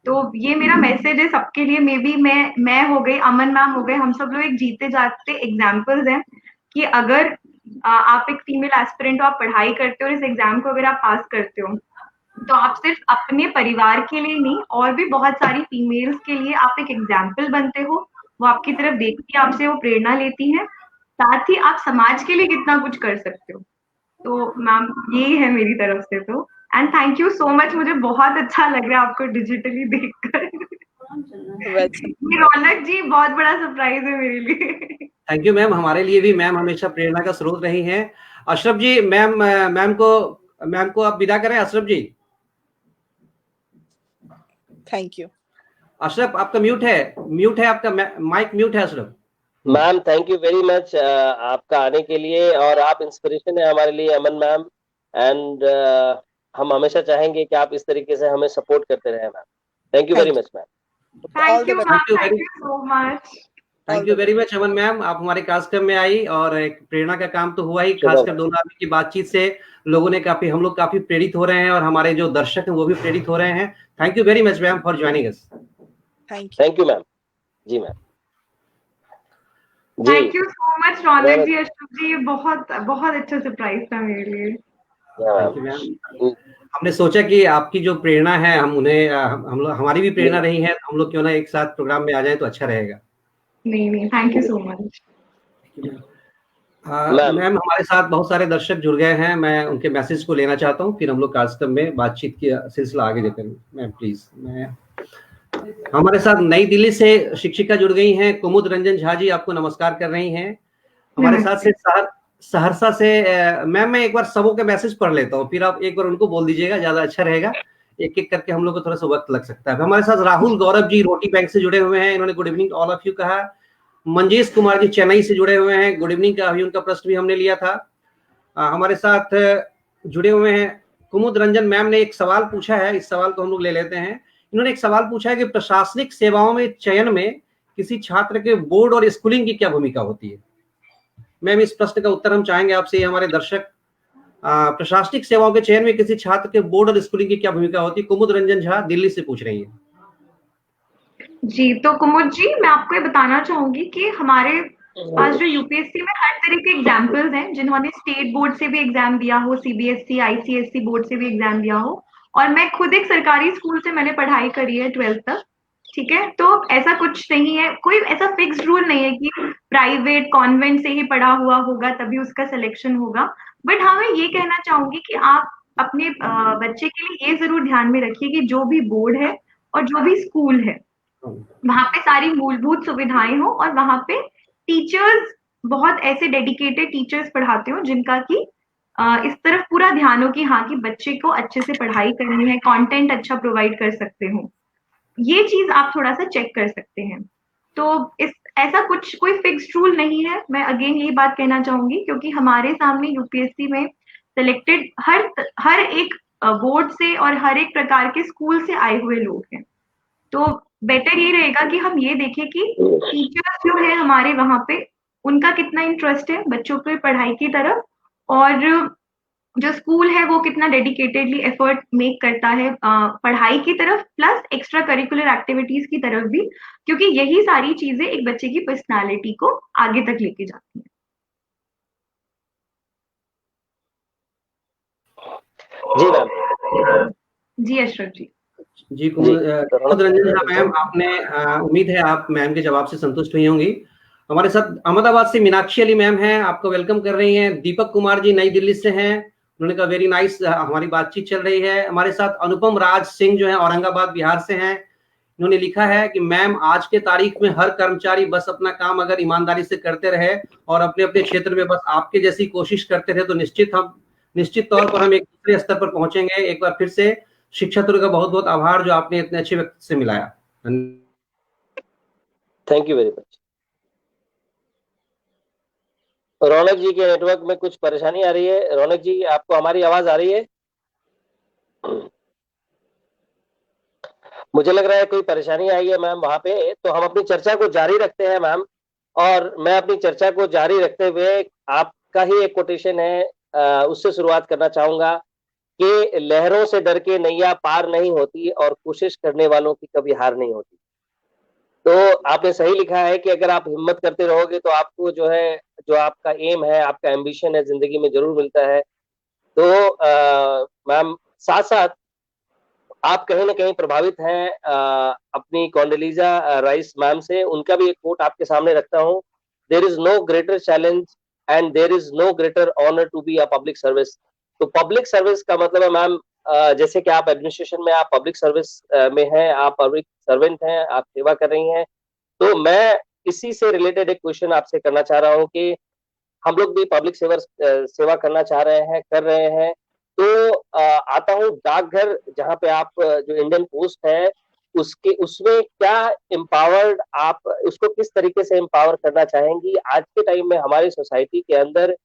तो ये मेरा मैसेज है सबके लिए. मे बी मैं हो गई, अमन मैम हो गए, हम सब लोग एक जीते जाते एग्जाम्पल्स हैं कि अगर आप एक फीमेल एस्पिरेंट हो, आप पढ़ाई करते हो और इस एग्जाम को अगर आप पास करते हो, तो आप सिर्फ अपने परिवार के लिए नहीं, और भी बहुत सारी फीमेल्स के लिए आप एक एग्जाम्पल बनते हो. वो आपकी तरफ देखती है, आपसे वो प्रेरणा लेती हैं, साथ ही आप समाज के लिए कितना कुछ कर सकते हो. तो मैम यही है मेरी तरफ से. तो and thank you so much, मुझे बहुत अच्छा लग रहा है आपको डिजिटली देखकर. ये रौनक जी बहुत बड़ा सरप्राइज है मेरे लिए. थैंक यू मैम, हमारे लिए भी मैम हमेशा प्रेरणा का स्रोत रही हैं. अशरफ जी, मैम को आप विदा करें. Ashraf ji, thank you. अशरफ आपका म्यूट है आपका माइक म्यूट है Ashraf. Ma'am thank you very much आपका आने के लिए, और आप इंस्पिरेशन है हमारे लिए अमन मैम. एंड हम हमेशा चाहेंगे कि आप इस तरीके से हमें सपोर्ट करते रहें ma'am. Thank you very much ma'am. Thank you so much. Thank you very much Aman ma'am, आप हमारे कार्यक्रम में आई और एक प्रेरणा का काम तो हुआ ही. खासकर दोनों आदमी की बातचीत से लोगों ने हम लोग काफी प्रेरित हो रहे हैं और हमारे जो दर्शक हैं वो भी प्रेरित हो रहे हैं. Thank you very much ma'am for joining us. Thank you ma'am. जी ma'am. Thank you so much Raunak ji, Ashraf ji, ये बहुत बहुत अच्छा सरप्राइज था मेरे लिए. हमने सोचा कि आपकी जो प्रेरणा है हम उन्हें हमारी भी प्रेरणा रही है, हम लोग क्यों ना एक साथ प्रोग्राम में आ जाए तो अच्छा रहेगा. नहीं thank you so much. Ma'am हमारे साथ बहुत सारे दर्शक जुड़ गए हैं, मैं उनके मैसेज को लेना चाहता हूँ, फिर हम लोग कार्यक्रम में बातचीत की सिलसिला आगे देते हैं. Ma'am please. हमारे साथ नई दिल्ली से शिक्षिका जुड़ गई हैं, कुमुद रंजन झा जी, आपको नमस्कार कर रही हैं. हमारे साथ से सहरसा से मैम, मैं एक बार सबों के मैसेज पढ़ लेता हूँ, फिर आप एक बार उनको बोल दीजिएगा, ज्यादा अच्छा रहेगा. एक एक करके हम लोग को थोड़ा सा वक्त लग सकता है. हमारे साथ राहुल गौरव जी रोटी बैंक से जुड़े हुए हैं, इन्होंने good evening all of you कहा. मंजेश कुमार जी चेन्नई से जुड़े हुए हैं, गुड इवनिंग का अभी उनका प्रश्न भी हमने लिया था. हमारे साथ जुड़े हुए हैं कुमुद रंजन मैम ने एक सवाल पूछा है, इस सवाल को हम लोग ले लेते हैं. इन्होंने एक सवाल पूछा है कि प्रशासनिक सेवाओं में चयन में किसी छात्र के बोर्ड और स्कूलिंग की क्या भूमिका होती है. मैम इस प्रश्न का उत्तर हम चाहेंगे आपसे. हमारे दर्शक प्रशासनिक सेवाओं के चयन में किसी छात्र के बोर्ड और स्कूलिंग की क्या भूमिका होती है, कुमुद रंजन झा दिल्ली से पूछ रही है. जी तो कुमुद जी, मैं आपको ये बताना चाहूंगी कि हमारे पास जो यूपीएससी में हर तरह के एग्जाम्पल्स हैं, जिन्होंने स्टेट बोर्ड से भी एग्जाम दिया हो, सीबीएसई आईसीएसई बोर्ड से भी एग्जाम दिया हो, और मैं खुद एक सरकारी स्कूल से मैंने पढ़ाई करी है 12th तक. ठीक है, तो ऐसा कुछ नहीं है, कोई ऐसा फिक्स्ड रूल नहीं है कि प्राइवेट कॉन्वेंट से ही पढ़ा हुआ होगा तभी उसका सिलेक्शन होगा. बट हाँ, मैं ये कहना चाहूंगी कि आप अपने बच्चे के लिए ये जरूर ध्यान में रखिए कि जो भी बोर्ड है और जो भी स्कूल है, वहां पे सारी मूलभूत सुविधाएं हो, और वहां पे टीचर्स बहुत ऐसे डेडिकेटेड टीचर्स पढ़ाते हो जिनका कि इस तरफ पूरा ध्यान हो कि हाँ, कि बच्चे को अच्छे से पढ़ाई करनी है, कंटेंट अच्छा प्रोवाइड कर सकते हो. ये चीज आप थोड़ा सा चेक कर सकते हैं. तो ऐसा कुछ कोई फिक्स्ड रूल नहीं है. मैं अगेन यही बात कहना चाहूंगी, क्योंकि हमारे सामने यूपीएससी में सिलेक्टेड हर एक बोर्ड से और हर एक प्रकार के स्कूल से आए हुए लोग हैं. तो बेटर ये रहेगा कि हम ये देखें कि टीचर्स जो है हमारे वहां पे, उनका कितना इंटरेस्ट है बच्चों पे पढ़ाई की तरफ, और जो स्कूल है वो कितना डेडिकेटेडली एफर्ट मेक करता है पढ़ाई की तरफ प्लस एक्स्ट्रा करिकुलर एक्टिविटीज की तरफ भी, क्योंकि यही सारी चीजें एक बच्चे की पर्सनालिटी को आगे तक लेके जाती हैं. जी मैम. जी अशरफ जी. जी कुमुद रंजन मैम, आपने उम्मीद है आप मैम के जवाब से संतुष्ट हुई होंगी. हमारे साथ अहमदाबाद से मीनाक्षी अली मैम हैं, आपको वेलकम कर रही हैं। दीपक कुमार जी नई दिल्ली से हैं, उन्होंने कहा वेरी नाइस, हमारी बातचीत चल रही है। हमारे साथ अनुपम राज सिंह जो है औरंगाबाद बिहार से हैं, इन्होंने लिखा है कि मैम आज के तारीख में हर कर्मचारी बस अपना काम अगर ईमानदारी से करते रहे और अपने अपने क्षेत्र में बस आपके जैसी कोशिश करते रहे तो निश्चित तौर पर हम एक दूसरे स्तर पर पहुंचेंगे। एक बार फिर से शिक्षा तुर्क का बहुत बहुत आभार जो आपने इतने अच्छे व्यक्ति से मिलाया। Thank you very much. Raunak ji के नेटवर्क में कुछ परेशानी आ रही है। रौनक जी, आपको हमारी आवाज आ रही है? मुझे लग रहा है कोई परेशानी आई है मैम वहां पे, तो हम अपनी चर्चा को जारी रखते हैं मैम। और मैं अपनी चर्चा को जारी रखते हुए आपका ही एक कोटेशन है, उससे शुरुआत करना चाहूंगा कि लहरों से डर के नैया पार नहीं होती और कोशिश करने वालों की कभी हार नहीं होती। तो आपने सही लिखा है कि अगर आप हिम्मत करते रहोगे तो आपको जो है, जो आपका एम है, आपका एम्बिशन है, जिंदगी में जरूर मिलता है। तो मैम साथ साथ आप कहीं ना कहीं प्रभावित हैं अपनी कॉन्डोलीजा राइस मैम से। उनका भी एक कोट आपके सामने रखता हूँ, there is no greater challenge and there is no greater honour to be a public service. तो पब्लिक सर्विस का मतलब है मैम, जैसे कि आप एडमिनिस्ट्रेशन में, आप पब्लिक सर्विस में हैं, आप पब्लिक सर्वेंट हैं, आप सेवा कर रही हैं। तो मैं इसी से रिलेटेड एक क्वेश्चन आपसे करना चाह रहा हूँ कि हम लोग भी पब्लिक सेवा करना चाह रहे हैं, कर रहे हैं। तो आता हूँ डाकघर, जहाँ पे आप जो इंडियन पोस्ट है उसमें क्या एम्पावर्ड, आप उसको किस तरीके से एम्पावर करना चाहेंगी? आज के टाइम में हमारी सोसाइटी के अंदर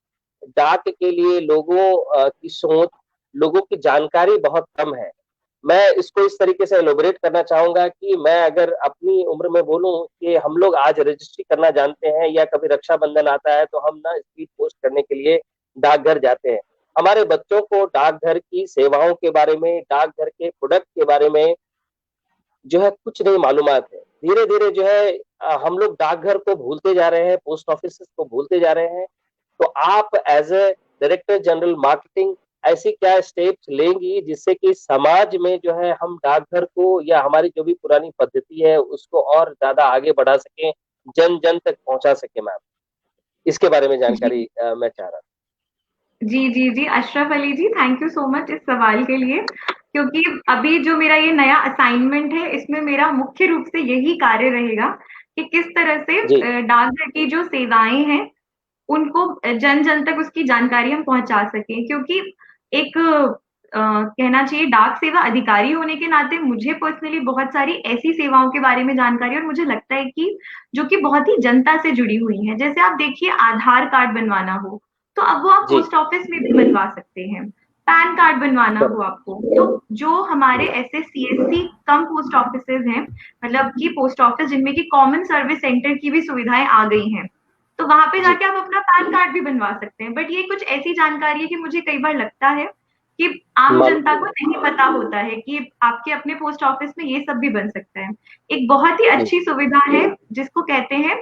डाक के लिए लोगों की सोच, लोगों की जानकारी बहुत कम है। मैं इसको इस तरीके से एलोबरेट करना चाहूंगा कि मैं अगर अपनी उम्र में बोलूं कि हम लोग आज रजिस्ट्री करना जानते हैं, या कभी रक्षाबंधन आता है तो हम ना स्पीड पोस्ट करने के लिए डाकघर जाते हैं। हमारे बच्चों को डाकघर की सेवाओं के बारे में, डाकघर के प्रोडक्ट के बारे में जो है कुछ नहीं मालूमात है। धीरे धीरे जो है हम लोग डाकघर को भूलते जा रहे हैं, पोस्ट ऑफिस को भूलते जा रहे हैं। तो आप as a director general marketing ऐसी क्या स्टेप्स लेंगी जिससे कि समाज में जो है हम डाकघर को, या हमारी जो भी पुरानी पद्धति है उसको और ज्यादा आगे बढ़ा सकें, जन जन तक पहुंचा सके? मैम इसके बारे में जानकारी मैं चाह रहा हूँ। जी अशरफ अली जी, थैंक यू सो मच इस सवाल के लिए, क्योंकि अभी जो मेरा ये नया असाइनमेंट है इसमें मेरा मुख्य रूप से यही कार्य रहेगा कि किस तरह से डाकघर की जो सेवाएं हैं उनको जन जन तक उसकी जानकारी हम पहुंचा सकें। क्योंकि एक कहना चाहिए डाक सेवा अधिकारी होने के नाते मुझे पर्सनली बहुत सारी ऐसी सेवाओं के बारे में जानकारी, और मुझे लगता है कि जो कि बहुत ही जनता से जुड़ी हुई है। जैसे आप देखिए, आधार कार्ड बनवाना हो तो अब वो आप पोस्ट ऑफिस में भी बनवा सकते हैं। पैन कार्ड बनवाना हो आपको, तो जो हमारे ऐसे CSC कम पोस्ट ऑफिसेज हैं, मतलब कि पोस्ट ऑफिस जिनमें की कॉमन सर्विस सेंटर की भी सुविधाएं आ गई हैं, तो वहां पे जाके आप अपना पैन कार्ड भी बनवा सकते हैं। बट ये कुछ ऐसी जानकारी है कि मुझे कई बार लगता है कि आम जनता को नहीं पता होता है कि आपके अपने पोस्ट ऑफिस में ये सब भी बन सकता है। एक बहुत ही अच्छी सुविधा है जिसको कहते हैं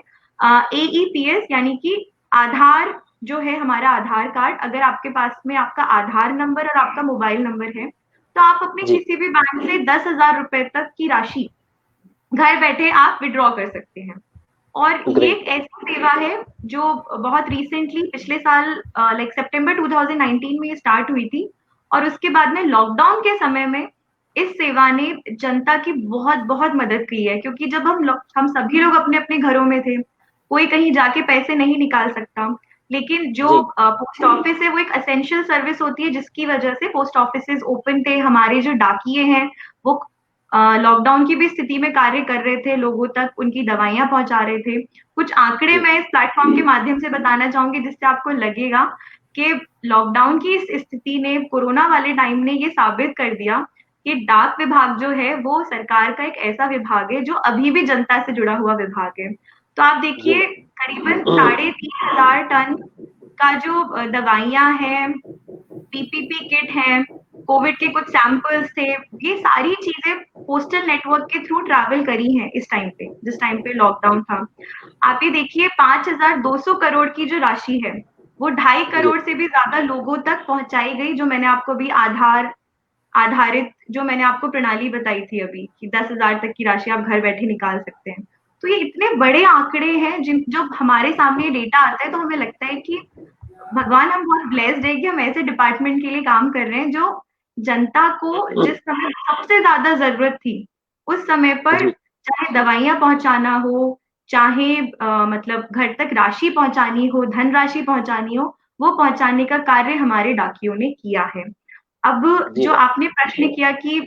AEPS, यानी कि आधार जो है, हमारा आधार कार्ड। अगर आपके पास में आपका आधार नंबर और आपका मोबाइल नंबर है तो आप अपने किसी भी बैंक से 10,000 रुपए तक की राशि घर बैठे आप विड्रॉ कर सकते हैं। और ये एक ऐसी सेवा है जो बहुत रिसेंटली पिछले साल लाइक सितंबर 2019 में ये स्टार्ट हुई थी, और उसके बाद में लॉकडाउन के समय में इस सेवा ने जनता की बहुत बहुत मदद की है। क्योंकि जब हम सभी लोग अपने अपने घरों में थे, कोई कहीं जाके पैसे नहीं निकाल सकता, लेकिन जो पोस्ट ऑफिस है वो एक एसेंशियल सर्विस होती है, जिसकी वजह से पोस्ट ऑफिसेज ओपन थे। हमारे जो डाकिये हैं वो लॉकडाउन की भी स्थिति में कार्य कर रहे थे, लोगों तक उनकी दवाइयां पहुंचा रहे थे। कुछ आंकड़े मैं इस प्लेटफॉर्म के माध्यम से बताना चाहूंगी जिससे आपको लगेगा कि लॉकडाउन की इस स्थिति ने, कोरोना वाले टाइम ने ये साबित कर दिया कि डाक विभाग जो है वो सरकार का एक ऐसा विभाग है जो अभी भी जनता से जुड़ा हुआ विभाग है। तो आप देखिए, करीबन 3,500 टन का जो दवाइयां हैं, PPP किट है, कोविड के कुछ सैंपल्स थे, ये सारी चीजें पोस्टल नेटवर्क के थ्रू ट्रैवल करी हैं इस टाइम पे, जिस टाइम पे लॉकडाउन था। आप ये देखिए, 5,200 करोड़ की जो राशि है वो 2.5 करोड़ से भी ज्यादा लोगों तक पहुंचाई गई। जो मैंने आपको अभी आधारित जो मैंने आपको प्रणाली बताई थी अभी कि 10,000 तक की राशि आप घर बैठे निकाल सकते हैं। तो ये इतने बड़े आंकड़े हैं जिन जो हमारे सामने डेटा आता है तो हमें लगता है कि भगवान हम बहुत ब्लेस्ड है कि हम ऐसे डिपार्टमेंट के लिए काम कर रहे हैं जो जनता को जिस समय सबसे ज्यादा जरूरत थी उस समय पर, चाहे दवाइयां पहुंचाना हो, चाहे मतलब घर तक राशि पहुंचानी हो, धनराशि पहुंचानी हो, वो पहुंचाने का कार्य हमारे डाकियों ने किया है। अब जो आपने प्रश्न किया कि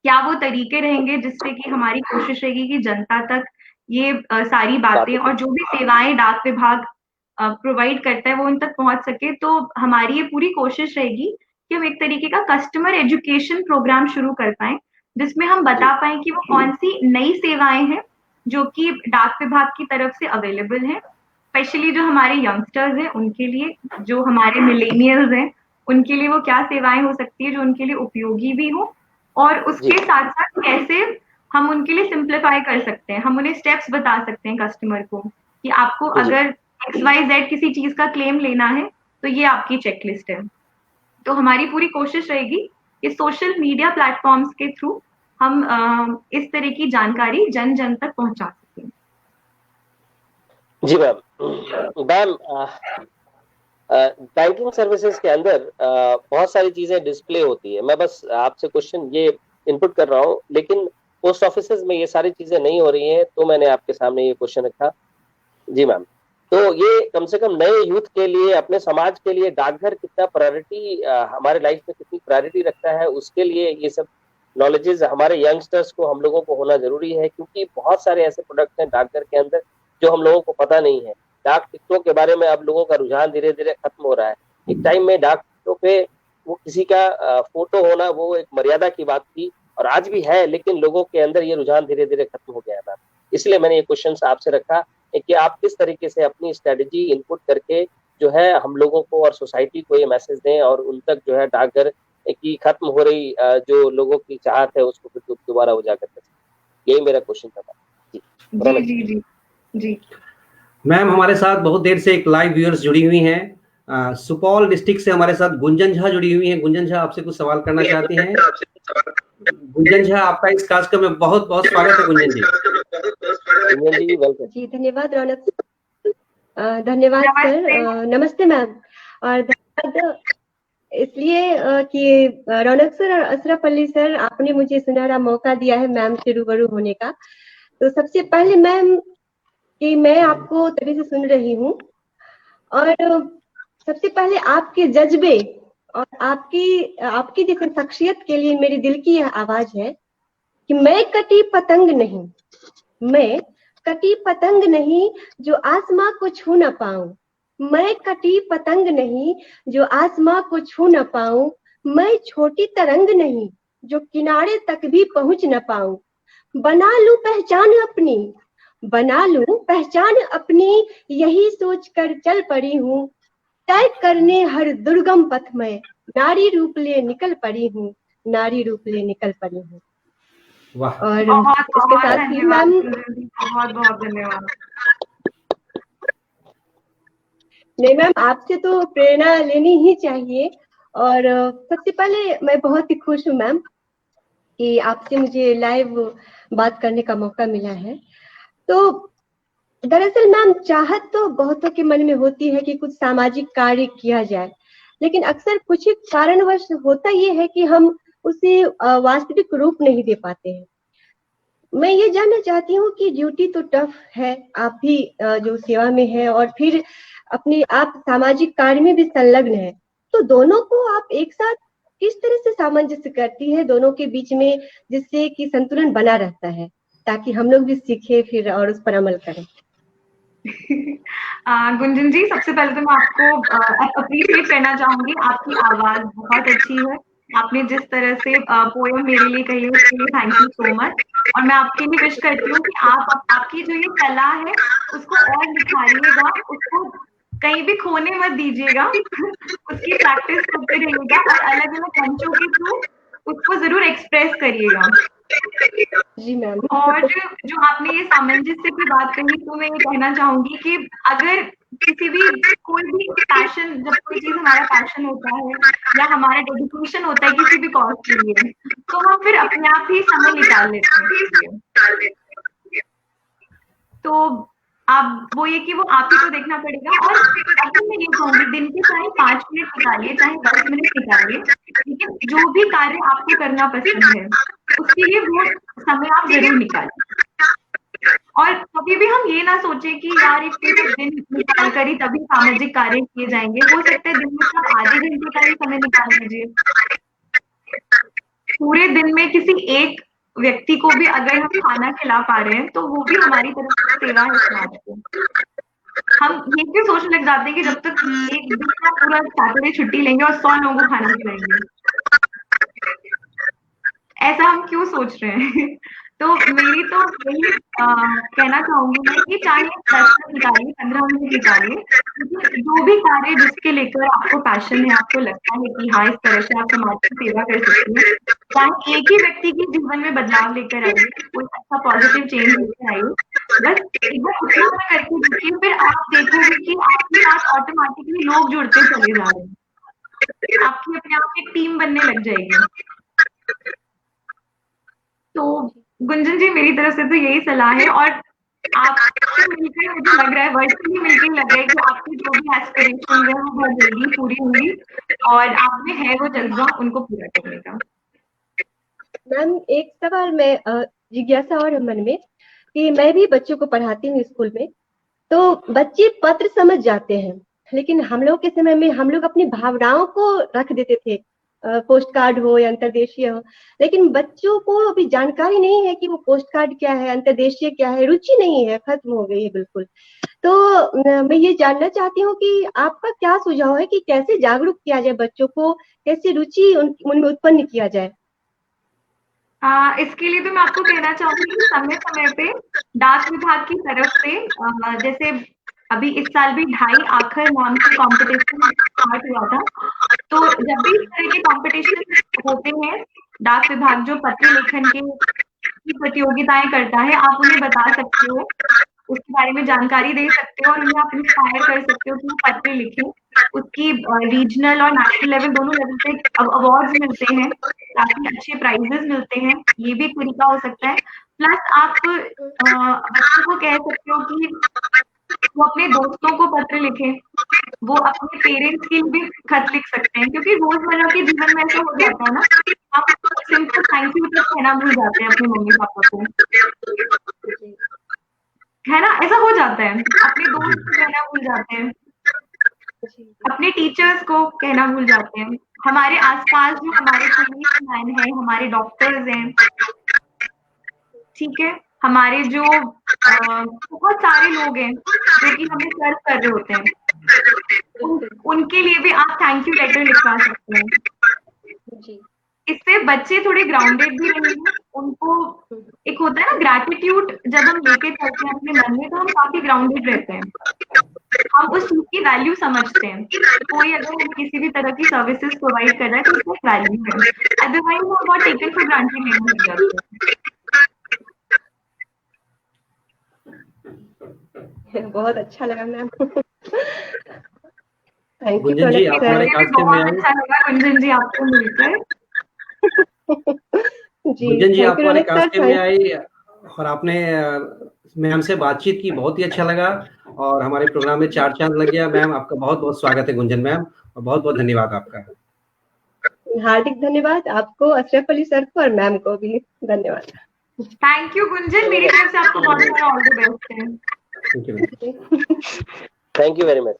क्या वो तरीके रहेंगे जिससे कि हमारी कोशिश रहेगी कि जनता तक ये सारी बातें और जो भी सेवाएं डाक विभाग प्रोवाइड करता है वो उन तक पहुंच सके, तो हमारी ये पूरी कोशिश रहेगी कि हम एक तरीके का कस्टमर एजुकेशन प्रोग्राम शुरू कर पाए, जिसमें हम बता पाए कि वो कौन सी नई सेवाएं हैं जो कि डाक विभाग की तरफ से अवेलेबल है, स्पेशली जो हमारे यंगस्टर्स हैं उनके लिए, जो हमारे मिलेनियल्स हैं उनके लिए वो क्या सेवाएं हो सकती है जो उनके लिए उपयोगी भी हो, और उसके साथ साथ कैसे हम उनके लिए सिंप्लीफाई कर सकते हैं, हम उन्हें स्टेप्स बता सकते हैं कस्टमर को कि आपको अगर XYZ किसी चीज का क्लेम लेना है तो ये आपकी चेकलिस्ट है। तो हमारी पूरी कोशिश रहेगी कि सोशल मीडिया प्लेटफॉर्म्स के थ्रू हम इस तरह की जानकारी जन जन तक पहुंचा सकें। जी मैम। मैम, बैंकिंग सर्विसेज के अंदर बहुत सारी चीजें डिस्प्ले होती है। मैं बस आपसे क्वेश्चन ये इनपुट कर रहा हूँ, लेकिन पोस्ट ऑफिसेज में ये सारी चीजें नहीं हो रही हैं, तो मैंने आपके सामने ये क्वेश्चन रखा। जी मैम, तो ये कम से कम नए यूथ के लिए, अपने समाज के लिए डाकघर कितना प्रायोरिटी, हमारे लाइफ में कितनी प्रायोरिटी रखता है, उसके लिए ये सब नॉलेजेस हमारे यंगस्टर्स को, हम लोगों को होना जरूरी है, क्योंकि बहुत सारे ऐसे प्रोडक्ट हैं डाकघर के अंदर जो हम लोगों को पता नहीं है। डाक टिकटों के बारे में अब लोगों का रुझान धीरे धीरे खत्म हो रहा है। एक टाइम में डाक टिकटों पे वो किसी का फोटो होना वो एक मर्यादा की बात थी, और आज भी है, लेकिन लोगों के अंदर ये रुझान धीरे धीरे खत्म हो गया है मैम। इसलिए मैंने ये क्वेश्चन आपसे रखा कि आप किस तरीके से अपनी स्ट्रेटेजी इनपुट करके जो है हम लोगों को और सोसाइटी को ये मैसेज दें, और उन तक जो है डाकघर की खत्म हो रही जो लोगों की चाहत है उसको फिर दोबारा उजागर कर सकें। यही मेरा क्वेश्चन था। जी जी जी जी मैम, हमारे साथ बहुत देर से एक लाइव व्यूअर्स जुड़ी हुई हैं। सुपौल डिस्ट्रिक्ट से हमारे साथ गुंजन झा जुड़ी हुई हैं। गुंजन झा, आपसे कुछ सवाल करना चाहती हैं? गुंजन झा, आपका इस कार्यक्रम में बहुत बहुत स्वागत है। गुंजन जी, वेलकम। जी धन्यवाद रौनक, धन्यवाद सर, नमस्ते मैम। और धन्यवाद इसलिए कि रौनक सर और अशरफ अली सर, आपने मुझे सुनहरा मौका दिया है मैम से रूबरू होने का। तो सबसे पहले मैम कि मैं आपको तभी से सुन रही हूँ, और सबसे पहले आपके जज्बे और आपकी जैसे शख्सियत के लिए मेरे दिल की यह आवाज है कि मैं कटी पतंग नहीं, मैं कटी पतंग नहीं जो आसमां को छू न पाऊं, मैं कटी पतंग नहीं जो आसमां को छू न पाऊं, मैं छोटी तरंग नहीं जो किनारे तक भी पहुंच न पाऊं, बना लूं पहचान अपनी, बना लूं पहचान अपनी, यही सोच कर चल पड़ी हूँ, तय करने हर दुर्गम पथ में नारी रूप ले निकल पड़ी हूँ, नारी रूप ले निकल पड़ी हूँ। और इसके साथ ही मैम बहुत बहुत धन्यवाद। नहीं मैम, आपसे तो प्रेरणा लेनी ही चाहिए। और सबसे पहले मैं बहुत ही खुश हूँ मैम कि आपसे मुझे लाइव बात करने का मौका मिला है। तो दरअसल मैम, चाहत तो बहुतों के मन में होती है कि कुछ सामाजिक कार्य किया जाए, लेकिन अक्सर कुछ कारणवश होता ये है कि हम उसे वास्तविक रूप नहीं दे पाते हैं। मैं ये जानना चाहती हूँ कि ड्यूटी तो टफ है, आप भी जो सेवा में है और फिर अपने आप सामाजिक कार्य में भी संलग्न है, तो दोनों को आप एक साथ किस तरह से सामंजस्य करती है दोनों के बीच में, जिससे कि संतुलन बना रहता है, ताकि हम लोग भी सीखे फिर और उस पर अमल करें। गुंजन जी, सबसे पहले तो मैं आपको अप्रिशिएट करना चाहूंगी, आपकी आवाज बहुत अच्छी है, आपने जिस तरह से पोएम मेरे लिए कही है उसके लिए थैंक यू सो मच। और मैं आपके लिए विश करती हूँ कि आपकी जो ये कला है उसको और निखारिएगा, उसको कहीं भी खोने मत दीजिएगा, उसकी प्रैक्टिस करते रहिएगा और अलग अलग मंचों के थ्रू उसको जरूर एक्सप्रेस करिएगा। जी मैम। और जो आपने ये सामंजस्य की बात कही, तो मैं ये कहना चाहूंगी कि अगर किसी भी कोई भी पैशन, जब कोई चीज हमारा पैशन होता है या हमारा डेडिकेशन होता है किसी भी कॉज के लिए, तो हम फिर अपने आप ही समय निकाल लेते हैं। तो आप वो ये कि वो आप ही को देखना पड़ेगा। और अभी मैं ये कहूंगी, दिन के चाहे 5 मिनट निकालिए, चाहे 10 मिनट निकालिए, लेकिन जो भी कार्य आपको करना पसंद है उसके लिए वो समय आप जरूर निकालिए। और कभी भी हम ये ना सोचे कि यार एक पूरा दिन निकाल कर ही तभी सामाजिक कार्य किए जाएंगे। हो सकता है दिन में आप आधे घंटे का ही समय निकाल लीजिए। पूरे दिन में किसी एक व्यक्ति को भी अगर हम खाना खिला पा रहे हैं तो वो भी हमारी तरफ से सेवा है समाज को। हम ये क्यों सोचने लग जाते हैं कि जब तक एक दिन का पूरा सैटरडे छुट्टी लेंगे और 100 लोगों को खाना खिलाएंगे, ऐसा हम क्यों सोच रहे हैं? तो मेरी तो यही कहना चाहूंगी मैं कि चाहे 10 मिनट निकालिए, 15 मिनट निकालिए, लेकिन जो भी कार्य जिसके लेकर आपको पैशन है, आपको लगता है कि हाँ इस तरह से आप समाज की सेवा कर सकती हैं, चाहे एक ही व्यक्ति के जीवन में बदलाव लेकर आइए, कोई अच्छा पॉजिटिव चेंज लेकर आइए, बस एक बार उतना में करके देखिए, फिर आप देखोगे कि आपके साथ ऑटोमेटिकली लोग जुड़ते चले जा रहे हैं, आपकी अपने आप एक टीम बनने लग जाएगी। तो गुंजन जी, मेरी तरफ से तो यही सलाह है। और आपसे मिलकर मुझे लग रहा है, वर्चुअली मिलकर लग रहा है कि आपकी जो भी एस्पिरेशन है वो बहुत जल्दी पूरी होंगी और आप में है वो जज्बा उनको पूरा करने का। मैम एक सवाल में जिज्ञासा और मन में कि मैं भी बच्चों को पढ़ाती हूँ स्कूल में, तो बच्चे पत्र समझ जाते हैं, लेकिन हम लोग के समय में हम लोग अपनी भावनाओं को रख देते थे, पोस्ट कार्ड हो या अंतर्देशीय हो, लेकिन बच्चों को अभी जानकारी नहीं है कि वो पोस्ट कार्ड क्या है, अंतर्देशीय क्या है, रुचि नहीं है, खत्म हो गई है बिल्कुल। तो मैं ये जानना चाहती हूँ कि आपका क्या सुझाव है कि कैसे जागरूक किया जाए बच्चों को, कैसे रुचि उनमें उत्पन्न किया जाए? इसके लिए तो मैं आपको कहना चाहूंगी कि समय समय पे डाक विभाग की तरफ से जैसे अभी इस साल भी 2.5 आखर नाम से कॉम्पिटिशन स्टार्ट हुआ था, तो जब भी इस तरह के कॉम्पिटिशन होते हैं, डाक विभाग जो पत्र लेखन की प्रतियोगिताएं करता है, आप उन्हें बता सकते हो, उसके बारे में जानकारी दे सकते हो और उन्हें आप इंस्पायर कर सकते हो कि वो पत्र लिखें। उसकी रीजनल और नेशनल लेवल दोनों लेवल पे अवार्ड्स मिलते हैं, काफी अच्छे प्राइजेस मिलते हैं, ये भी एक तरीका हो सकता है। प्लस आप बच्चों को कह सकते हो कि वो अपने दोस्तों को पत्र लिखें, वो अपने पेरेंट्स के लिए भी खत लिख सकते हैं, क्योंकि रोजमर्रा के जीवन में ऐसा हो जाता है ना, आप सिंपल थैंक यू तक कहना भूल जाते हैं अपने मम्मी पापा को, है ना, ऐसा हो जाता है, अपने दोस्त को कहना भूल जाते हैं, अपने टीचर्स को कहना भूल जाते हैं। हमारे आसपास जो हमारे पुलिस मैन है, हमारे डॉक्टर्स हैं, ठीक है, हमारे जो बहुत सारे लोग हैं जो कि हमें सर्व कर रहे होते हैं, उनके लिए भी आप थैंक यू लेटर लिखवा सकते हैं। इससे बच्चे थोड़े ग्राउंडेड भी रहेंगे, उनको एक होता है ना ग्रैटिट्यूड, जब हम लेके चलते हैं अपने मन में तो हम काफी ग्राउंडेड रहते हैं, हम उस चीज की वैल्यू समझते हैं। कोई अगर हमें किसी भी तरह की सर्विसेज प्रोवाइड कर रहा है तो उसका वैल्यू है, अदरवाइज हम बहुत टेकन फॉर ग्रांटेड लेने लग जाते हैं। बहुत अच्छा लगा मैम। थैंक यू गुंजन जी, आप हमारे कास्ट में आए। अच्छा लगा गुंजन जी आपको मिलकर। गुंजन जी, आप हमारे कास्ट में आई और आपने मैम से बातचीत की, बहुत ही अच्छा लगा और हमारे प्रोग्राम में 4 चांद लग गया। मैम आपका बहुत बहुत स्वागत है गुंजन मैम, और बहुत बहुत धन्यवाद आपका। हार्दिक धन्यवाद आपको, अशरफ अली सर को और मैम को भी धन्यवाद। थैंक यू गुंजन, मेरी तरफ से आपको बहुत सारा ऑल द बेस्ट है। Thank you very much.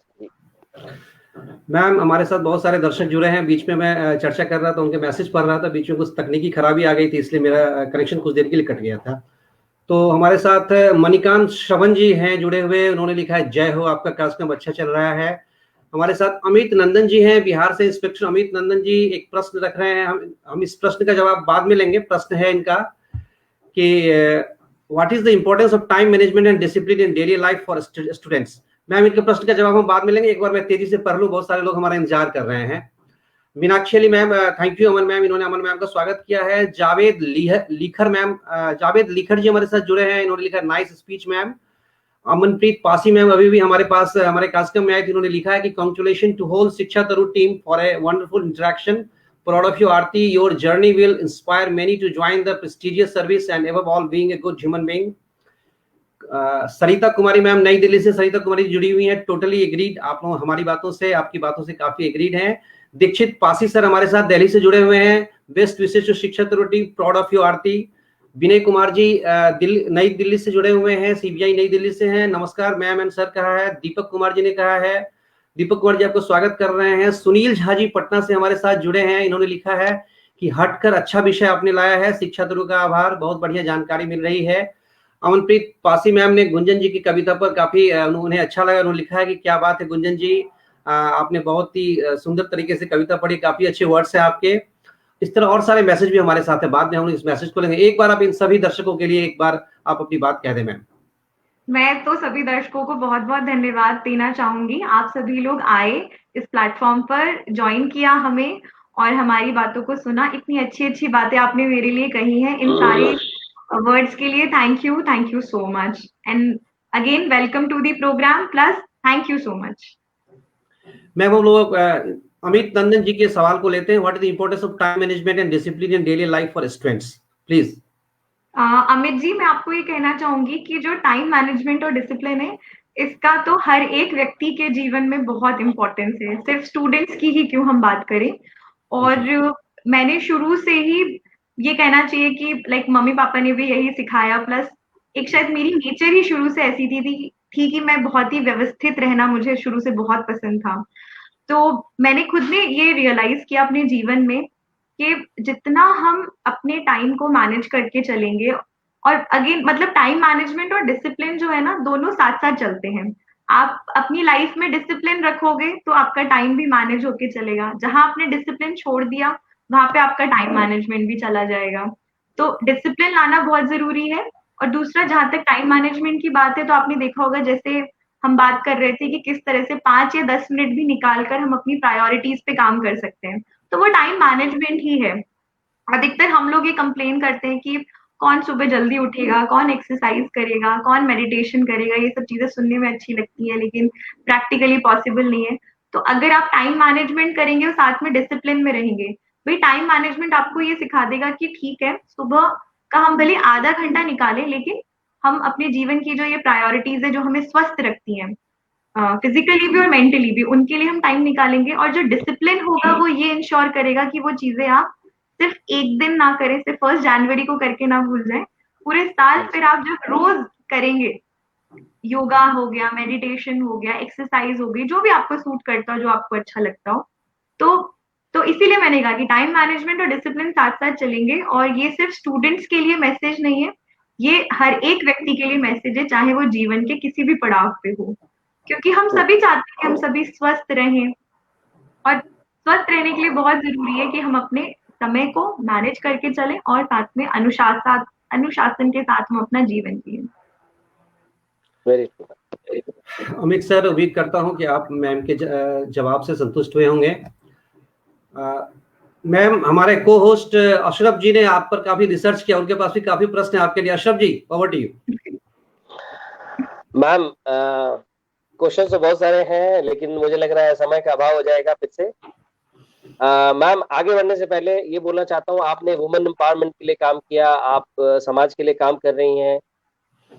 Ma'am हमारे साथ बहुत सारे दर्शक जुड़े हैं, बीच में मैं चर्चा कर रहा था, उनके मैसेज पढ़ रहा था, बीच में कुछ तकनीकी खराबी आ गई थी, इसलिए मेरा कनेक्शन कुछ देर के लिए कट गया था। तो हमारे साथ मणिकांत श्रवण जी हैं जुड़े हुए, उन्होंने लिखा है जय हो, आपका कार्यक्रम अच्छा चल रहा है। हमारे साथ अमित नंदन जी हैं बिहार से, इंस्पेक्टर अमित नंदन जी एक प्रश्न रख रहे हैं, हम इस प्रश्न का जवाब बाद में लेंगे। प्रश्न है इनका कि what is the importance of time management and discipline in daily life for students. Ma'am इनके प्रश्न का जवाब हम बाद में लेंगे, एक बार मैं तेजी से पढ़ लूं, बहुत सारे लोग हमारा इंतजार कर रहे हैं। Meenakshi Ali ma'am, thank you Aman ma'am, इन्होंने अमन मैम का स्वागत किया है। जावेद लिखर मैम, जावेद लिखर जी हमारे साथ जुड़े हैं, इन्होंने लिखा nice speech ma'am. Amanpreet Pasi ma'am अभी भी हमारे पास हमारे कार्यक्रम में आए थे, इन्होंने लिखा है कि कांग्रेचुलेशन टू होल शिक्षा तरु team for a wonderful interaction, proud of you Aarti, your journey will inspire many to join the prestigious service and above all being a good human being. Sarita Kumari ma'am नई दिल्ली से, सरिता कुमारी जुड़ी हुई हैं, totally agreed, आप लोग हमारी बातों से, आपकी बातों से काफी एग्रीड हैं। दीक्षित पासी सर हमारे साथ दिल्ली से जुड़े हुए हैं, बेस्ट विशेष शिक्षा त्रुटि, प्राउड ऑफ यू आरती। विनय कुमार जी नई दिल्ली से जुड़े हुए हैं, सीबीआई नई दिल्ली से हैं, नमस्कार मैम एंड सर कहा है। दीपक कुमार जी ने कहा है, दीपक कुमार जी आपको स्वागत कर रहे हैं। सुनील झा जी पटना से हमारे साथ जुड़े हैं, इन्होंने लिखा है कि हटकर अच्छा विषय आपने लाया है, शिक्षा त्रुटि का आभार, बहुत बढ़िया जानकारी मिल रही है। अमनप्रीत पासी मैम ने गुंजन जी की कविता पर काफी उन्हें अच्छा लगा, उन्होंने लिखा है कि क्या बात है गुंजन जी, आपने बहुत ही सुंदर तरीके से कविता पढ़ी, काफी अच्छे वर्ड्स हैं आपके। इस तरह और सारे मैसेज भी हमारे साथ है, बाद में हम इस मैसेज को लेंगे। एक बार आप इन सभी दर्शकों के लिए एक बार आप अपनी बात कह दें मैम। मैं तो सभी दर्शकों को बहुत बहुत धन्यवाद देना चाहूंगी। आप सभी लोग आए, इस प्लेटफॉर्म पर ज्वाइन किया हमें और हमारी बातों को सुना। इतनी अच्छी अच्छी बातें आपने मेरे लिए कही हैं, इन सारे वर्ड्स के लिए thank you so much and again welcome to the programme plus thank you so much. Ma'am हम लोग अमित नंदन जी के सवाल को लेते हैं। What is the importance of time management and discipline in daily life for students, please. Amit ji, मैं आपको ये कहना चाहूंगी कि जो टाइम मैनेजमेंट और डिसिप्लिन है, इसका तो हर एक व्यक्ति के जीवन में बहुत इंपॉर्टेंस है, सिर्फ स्टूडेंट्स की ही क्यों हम बात करें। और मैंने शुरू से ही ये कहना चाहिए कि लाइक मम्मी पापा ने भी यही सिखाया, प्लस एक शायद मेरी नेचर ही शुरू से ऐसी थी कि मैं बहुत ही व्यवस्थित रहना मुझे शुरू से बहुत पसंद था। तो मैंने खुद ने ये रियलाइज किया अपने जीवन में कि जितना हम अपने टाइम को मैनेज करके चलेंगे, और अगेन मतलब टाइम मैनेजमेंट और डिसिप्लिन जो है ना, दोनों साथ साथ चलते हैं। आप अपनी लाइफ में डिसिप्लिन रखोगे तो आपका टाइम भी मैनेज होके चलेगा, जहां आपने डिसिप्लिन छोड़ दिया वहां पे आपका टाइम मैनेजमेंट भी चला जाएगा। तो डिसिप्लिन लाना बहुत जरूरी है। और दूसरा, जहां तक टाइम मैनेजमेंट की बात है, तो आपने देखा होगा जैसे हम बात कर रहे थे कि किस तरह से 5 या 10 मिनट भी निकाल कर हम अपनी प्रायोरिटीज पे काम कर सकते हैं, तो वो टाइम मैनेजमेंट ही है। अधिकतर हम लोग ये कंप्लेन करते हैं कि कौन सुबह जल्दी उठेगा, कौन एक्सरसाइज करेगा, कौन मेडिटेशन करेगा, ये सब चीजें सुनने में अच्छी लगती है लेकिन प्रैक्टिकली पॉसिबल नहीं है। तो अगर आप टाइम मैनेजमेंट करेंगे और साथ में डिसिप्लिन में रहेंगे, भाई टाइम मैनेजमेंट आपको ये सिखा देगा कि ठीक है, सुबह का हम भले आधा घंटा निकालें, लेकिन हम अपने जीवन की जो ये प्रायोरिटीज है जो हमें स्वस्थ रखती हैं, फिजिकली भी और मेंटली भी, उनके लिए हम टाइम निकालेंगे। और जो डिसिप्लिन होगा वो ये इंश्योर करेगा कि वो चीजें आप सिर्फ एक दिन ना करें, सिर्फ 1 जनवरी को करके ना भूल जाएं, पूरे साल फिर आप जब रोज करेंगे, योगा हो गया, मेडिटेशन हो गया, एक्सरसाइज हो गई, जो भी आपको सूट करता हो, जो आपको अच्छा लगता हो, तो इसीलिए मैंने कहा कि टाइम मैनेजमेंट और डिसिप्लिन साथ साथ चलेंगे। और ये सिर्फ स्टूडेंट्स के लिए मैसेज नहीं है, ये हर एक व्यक्ति के लिए मैसेज है, चाहे वो जीवन के किसी भी पड़ाव पे हो, क्योंकि हम सभी चाहते हैं कि हम सभी स्वस्थ रहें। और स्वस्थ रहने के लिए बहुत जरूरी है कि हम अपने समय को मैनेज करके चलें और साथ में अनुशासन के साथ हम अपना जीवन जिए। Very true. अमित सर, उम्मीद करता हूं कि आप मैम के जवाब से संतुष्ट हुए होंगे। मैम, हमारे को होस्ट अशरफ जी ने आप पर काफी रिसर्च किया, उनके पास भी काफी प्रश्न है आपके लिए। Ashraf ji, over to you. Ma'am, question तो बहुत सारे हैं लेकिन मुझे लग रहा है समय का अभाव हो जाएगा फिर से। मैम, आगे बढ़ने से पहले ये बोलना चाहता हूँ, आपने वुमेन एम्पावरमेंट के लिए काम किया, आप समाज के लिए काम कर रही हैं,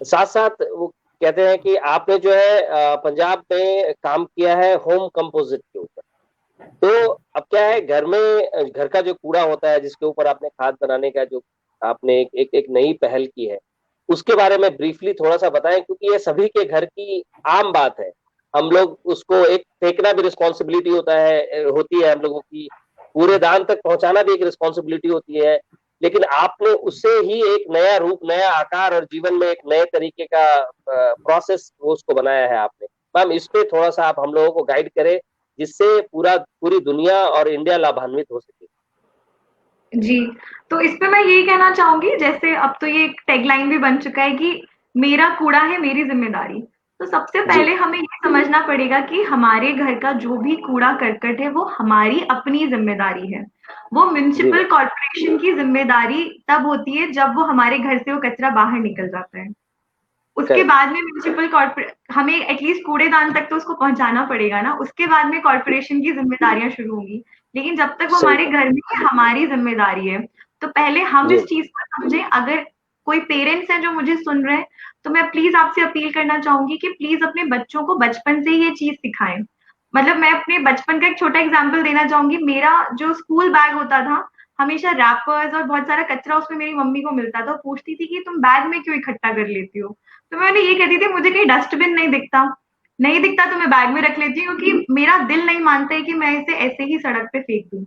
साथ साथ वो कहते हैं कि आपने जो है पंजाब में काम किया है होम कंपोजिट के ऊपर। तो अब क्या है, घर का जो कूड़ा होता है जिसके ऊपर आपने खाद बनाने का जो आपने एक नई पहल की है, उसके बारे में ब्रीफली थोड़ा सा बताएं, क्योंकि ये सभी के घर की आम बात है। हम लोग उसको एक फेंकना भी रिस्पॉन्सिबिलिटी होती है हम लोगों की, कूड़ेदान तक पहुंचाना भी एक रिस्पॉन्सिबिलिटी होती है, लेकिन आपने उससे ही एक नया रूप, नया आकार और जीवन में एक नए तरीके का प्रोसेस उसको बनाया है आपने। मैम, इस पे थोड़ा सा आप हम लोगों को गाइड करें, जिससे पूरी दुनिया और इंडिया लाभान्वित हो सके। जी, तो इस पे मैं यही कहना चाहूंगी, जैसे अब तो ये एक टैगलाइन भी बन चुका है कि मेरा कूड़ा है मेरी जिम्मेदारी। तो सबसे पहले हमें ये समझना पड़ेगा कि हमारे घर का जो भी कूड़ा करकट है वो हमारी अपनी जिम्मेदारी है। वो म्युनिसिपल कॉर्पोरेशन की जिम्मेदारी तब होती है जब वो हमारे घर से वो कचरा बाहर निकल जाता है। उसके बाद में म्युनिसिपल हमें एटलीस्ट कूड़ेदान तक तो उसको पहुंचाना पड़ेगा ना, उसके बाद में कॉर्पोरेशन की जिम्मेदारियां शुरू होंगी। लेकिन जब तक वो हमारे घर में है, हमारी जिम्मेदारी है। तो पहले हम इस चीज को समझें। अगर कोई पेरेंट्स हैं जो मुझे सुन रहे हैं, तो मैं प्लीज आपसे अपील करना चाहूंगी कि प्लीज अपने बच्चों को बचपन से ही ये चीज सिखाएं। मतलब मैं अपने बचपन का एक छोटा एग्जाम्पल देना चाहूंगी। मेरा जो स्कूल बैग होता था, हमेशा रैपर्स और बहुत सारा कचरा उसमें मेरी मम्मी को मिलता था। वो पूछती थी कि तुम बैग में क्यों इकट्ठा कर लेती हो, तो मैं उन्हें ये कहती थी मुझे कहीं डस्टबिन नहीं दिखता तो मैं बैग में रख लेती हूँ, क्योंकि मेरा दिल नहीं मानता है कि मैं इसे ऐसे ही सड़क पे फेंक दूं।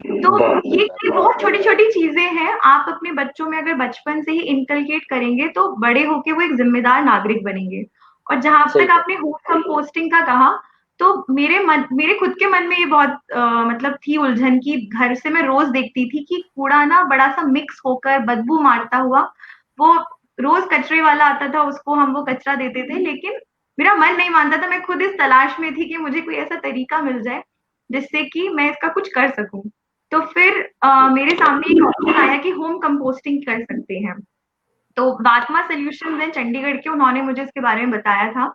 तो ये बहुत छोटी छोटी चीजें हैं, आप अपने बच्चों में अगर बचपन से ही इनकलकेट करेंगे तो बड़े होके वो एक जिम्मेदार नागरिक बनेंगे। और जहां तक आपने होम कंपोस्टिंग का कहा, तो मेरे खुद के मन में ये बहुत मतलब थी उलझन की। घर से मैं रोज देखती थी कि कूड़ा ना बड़ा सा मिक्स होकर बदबू मारता हुआ, वो रोज कचरे वाला आता था, उसको हम वो कचरा देते थे, लेकिन मेरा मन नहीं मानता था। मैं खुद इस तलाश में थी कि मुझे कोई ऐसा तरीका मिल जाए जिससे कि मैं इसका कुछ कर सकूं। तो फिर मेरे सामने एक ऑप्शन आया कि होम कंपोस्टिंग कर सकते हैं। तो बातमा सॉल्यूशंस है चंडीगढ़ के, उन्होंने मुझे इसके बारे में बताया था।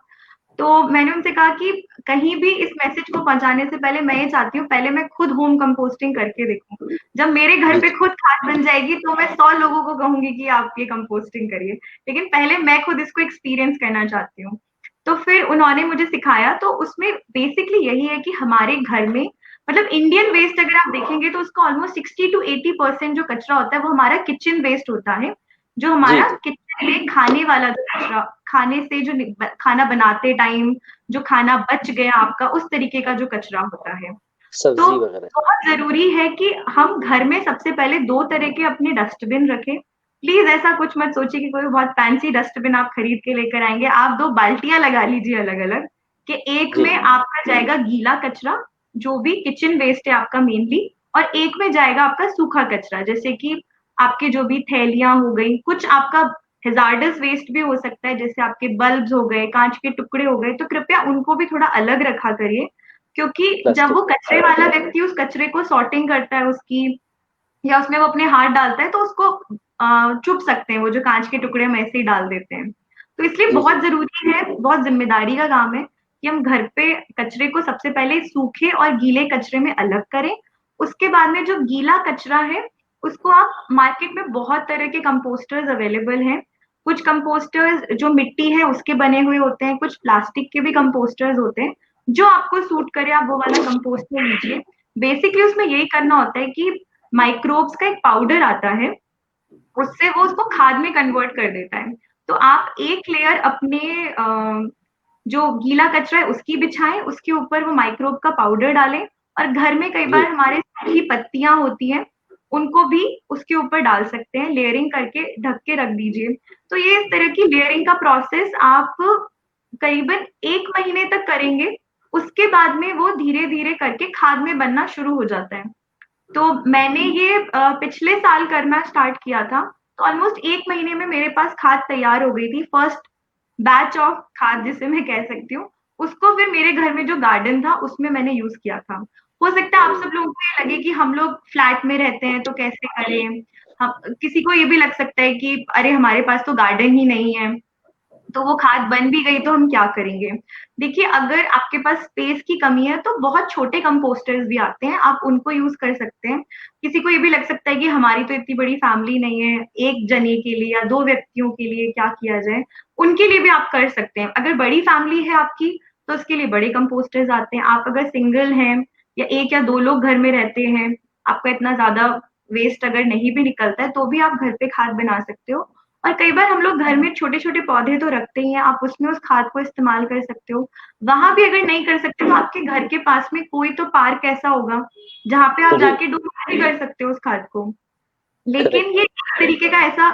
तो मैंने उनसे कहा कि कहीं भी इस मैसेज को पहुंचाने से पहले मैं ये चाहती हूँ पहले मैं खुद होम कंपोस्टिंग करके देखूं। जब मेरे घर पे खुद खाद बन जाएगी तो मैं 100 लोगों को कहूंगी कि आप ये कंपोस्टिंग करिए, लेकिन पहले मैं खुद इसको एक्सपीरियंस करना चाहती हूँ। तो फिर उन्होंने मुझे सिखाया। तो उसमें बेसिकली यही है कि हमारे घर में, मतलब इंडियन वेस्ट अगर आप देखेंगे तो उसका ऑलमोस्ट 60 to 80% जो कचरा होता है वो हमारा किचन वेस्ट होता है। जो हमारा किचन में खाने वाला जो कचरा, खाने से जो खाना बनाते टाइम जो खाना बच गया आपका, उस तरीके का जो कचरा होता है। तो बहुत जरूरी है कि हम घर में सबसे पहले 2 तरह के अपने डस्टबिन रखें। प्लीज ऐसा कुछ मत सोचिए कि कोई बहुत फैंसी डस्टबिन आप खरीद के लेकर आएंगे। आप 2 बाल्टियां लगा लीजिए अलग अलग, कि एक में आपका जाएगा गीला कचरा जो भी किचन वेस्ट है आपका मेनली, और एक में जाएगा आपका सूखा कचरा, जैसे कि आपके जो भी थैलियां हो गई, कुछ आपका हेजार्डस वेस्ट भी हो सकता है, जैसे आपके बल्ब्स हो गए, कांच के टुकड़े हो गए, तो कृपया उनको भी थोड़ा अलग रखा करिए। क्योंकि जब वो कचरे वाला व्यक्ति उस कचरे को सॉर्टिंग करता है उसकी, या उसमें वो अपने हाथ डालता है, तो उसको चुभ सकते हैं, वो जो कांच के टुकड़े हम ऐसे ही डाल देते हैं। तो इसलिए बहुत जरूरी है, बहुत जिम्मेदारी का काम है कि हम घर पे कचरे को सबसे पहले सूखे और गीले कचरे में अलग करें। उसके बाद में जो गीला कचरा है उसको आप, मार्केट में बहुत तरह के कंपोस्टर्स अवेलेबल हैं। कुछ कंपोस्टर्स जो मिट्टी है उसके बने हुए होते हैं, कुछ प्लास्टिक के भी कंपोस्टर्स होते हैं। जो आपको सूट करे आप वो वाला कंपोस्टर लीजिए। बेसिकली उसमें यही करना होता है कि माइक्रोब्स का एक पाउडर आता है, उससे वो उसको खाद में कन्वर्ट कर देता है। तो आप एक लेयर अपने जो गीला कचरा है उसकी बिछाएं, उसके ऊपर वो माइक्रोब का पाउडर डालें, और घर में कई बार हमारे सूखी पत्तियां होती हैं उनको भी उसके ऊपर डाल सकते हैं, लेयरिंग करके ढक के रख दीजिए। तो ये इस तरह की लेयरिंग का प्रोसेस आप करीबन 1 महीने तक करेंगे। उसके बाद में वो धीरे धीरे करके खाद में बनना शुरू हो जाता है। तो मैंने ये पिछले साल करना स्टार्ट किया था, तो ऑलमोस्ट 1 महीने में मेरे पास खाद तैयार हो गई थी। फर्स्ट बैच ऑफ खाद जिसे मैं कह सकती हूँ, उसको फिर मेरे घर में जो गार्डन था उसमें मैंने यूज किया था। हो सकता है आप सब लोगों को ये लगे कि हम लोग फ्लैट में रहते हैं तो कैसे करें, हम किसी को ये भी लग सकता है कि अरे हमारे पास तो गार्डन ही नहीं है, तो वो खाद बन भी गई तो हम क्या करेंगे। देखिए, अगर आपके पास स्पेस की कमी है तो बहुत छोटे कंपोस्टर्स भी आते हैं, आप उनको यूज कर सकते हैं। किसी को ये भी लग सकता है कि हमारी तो इतनी बड़ी फैमिली नहीं है, एक जने के लिए या 2 व्यक्तियों के लिए क्या किया जाए, उनके लिए भी आप कर सकते हैं। अगर बड़ी फैमिली है आपकी तो उसके लिए बड़े कंपोस्टर्स आते हैं। आप अगर सिंगल हैं या 1 या 2 लोग घर में रहते हैं, आपका इतना ज्यादा वेस्ट अगर नहीं भी निकलता है तो भी आप घर पे खाद बना सकते हो। और कई बार हम लोग घर में छोटे छोटे पौधे तो रखते ही हैं, आप उसमें उस खाद को इस्तेमाल कर सकते हो। वहां भी अगर नहीं कर सकते तो आपके घर के पास में कोई तो पार्क ऐसा होगा जहाँ पे आप जाके डोनेट भी कर सकते हो उस खाद को। लेकिन ये एक तरीके का ऐसा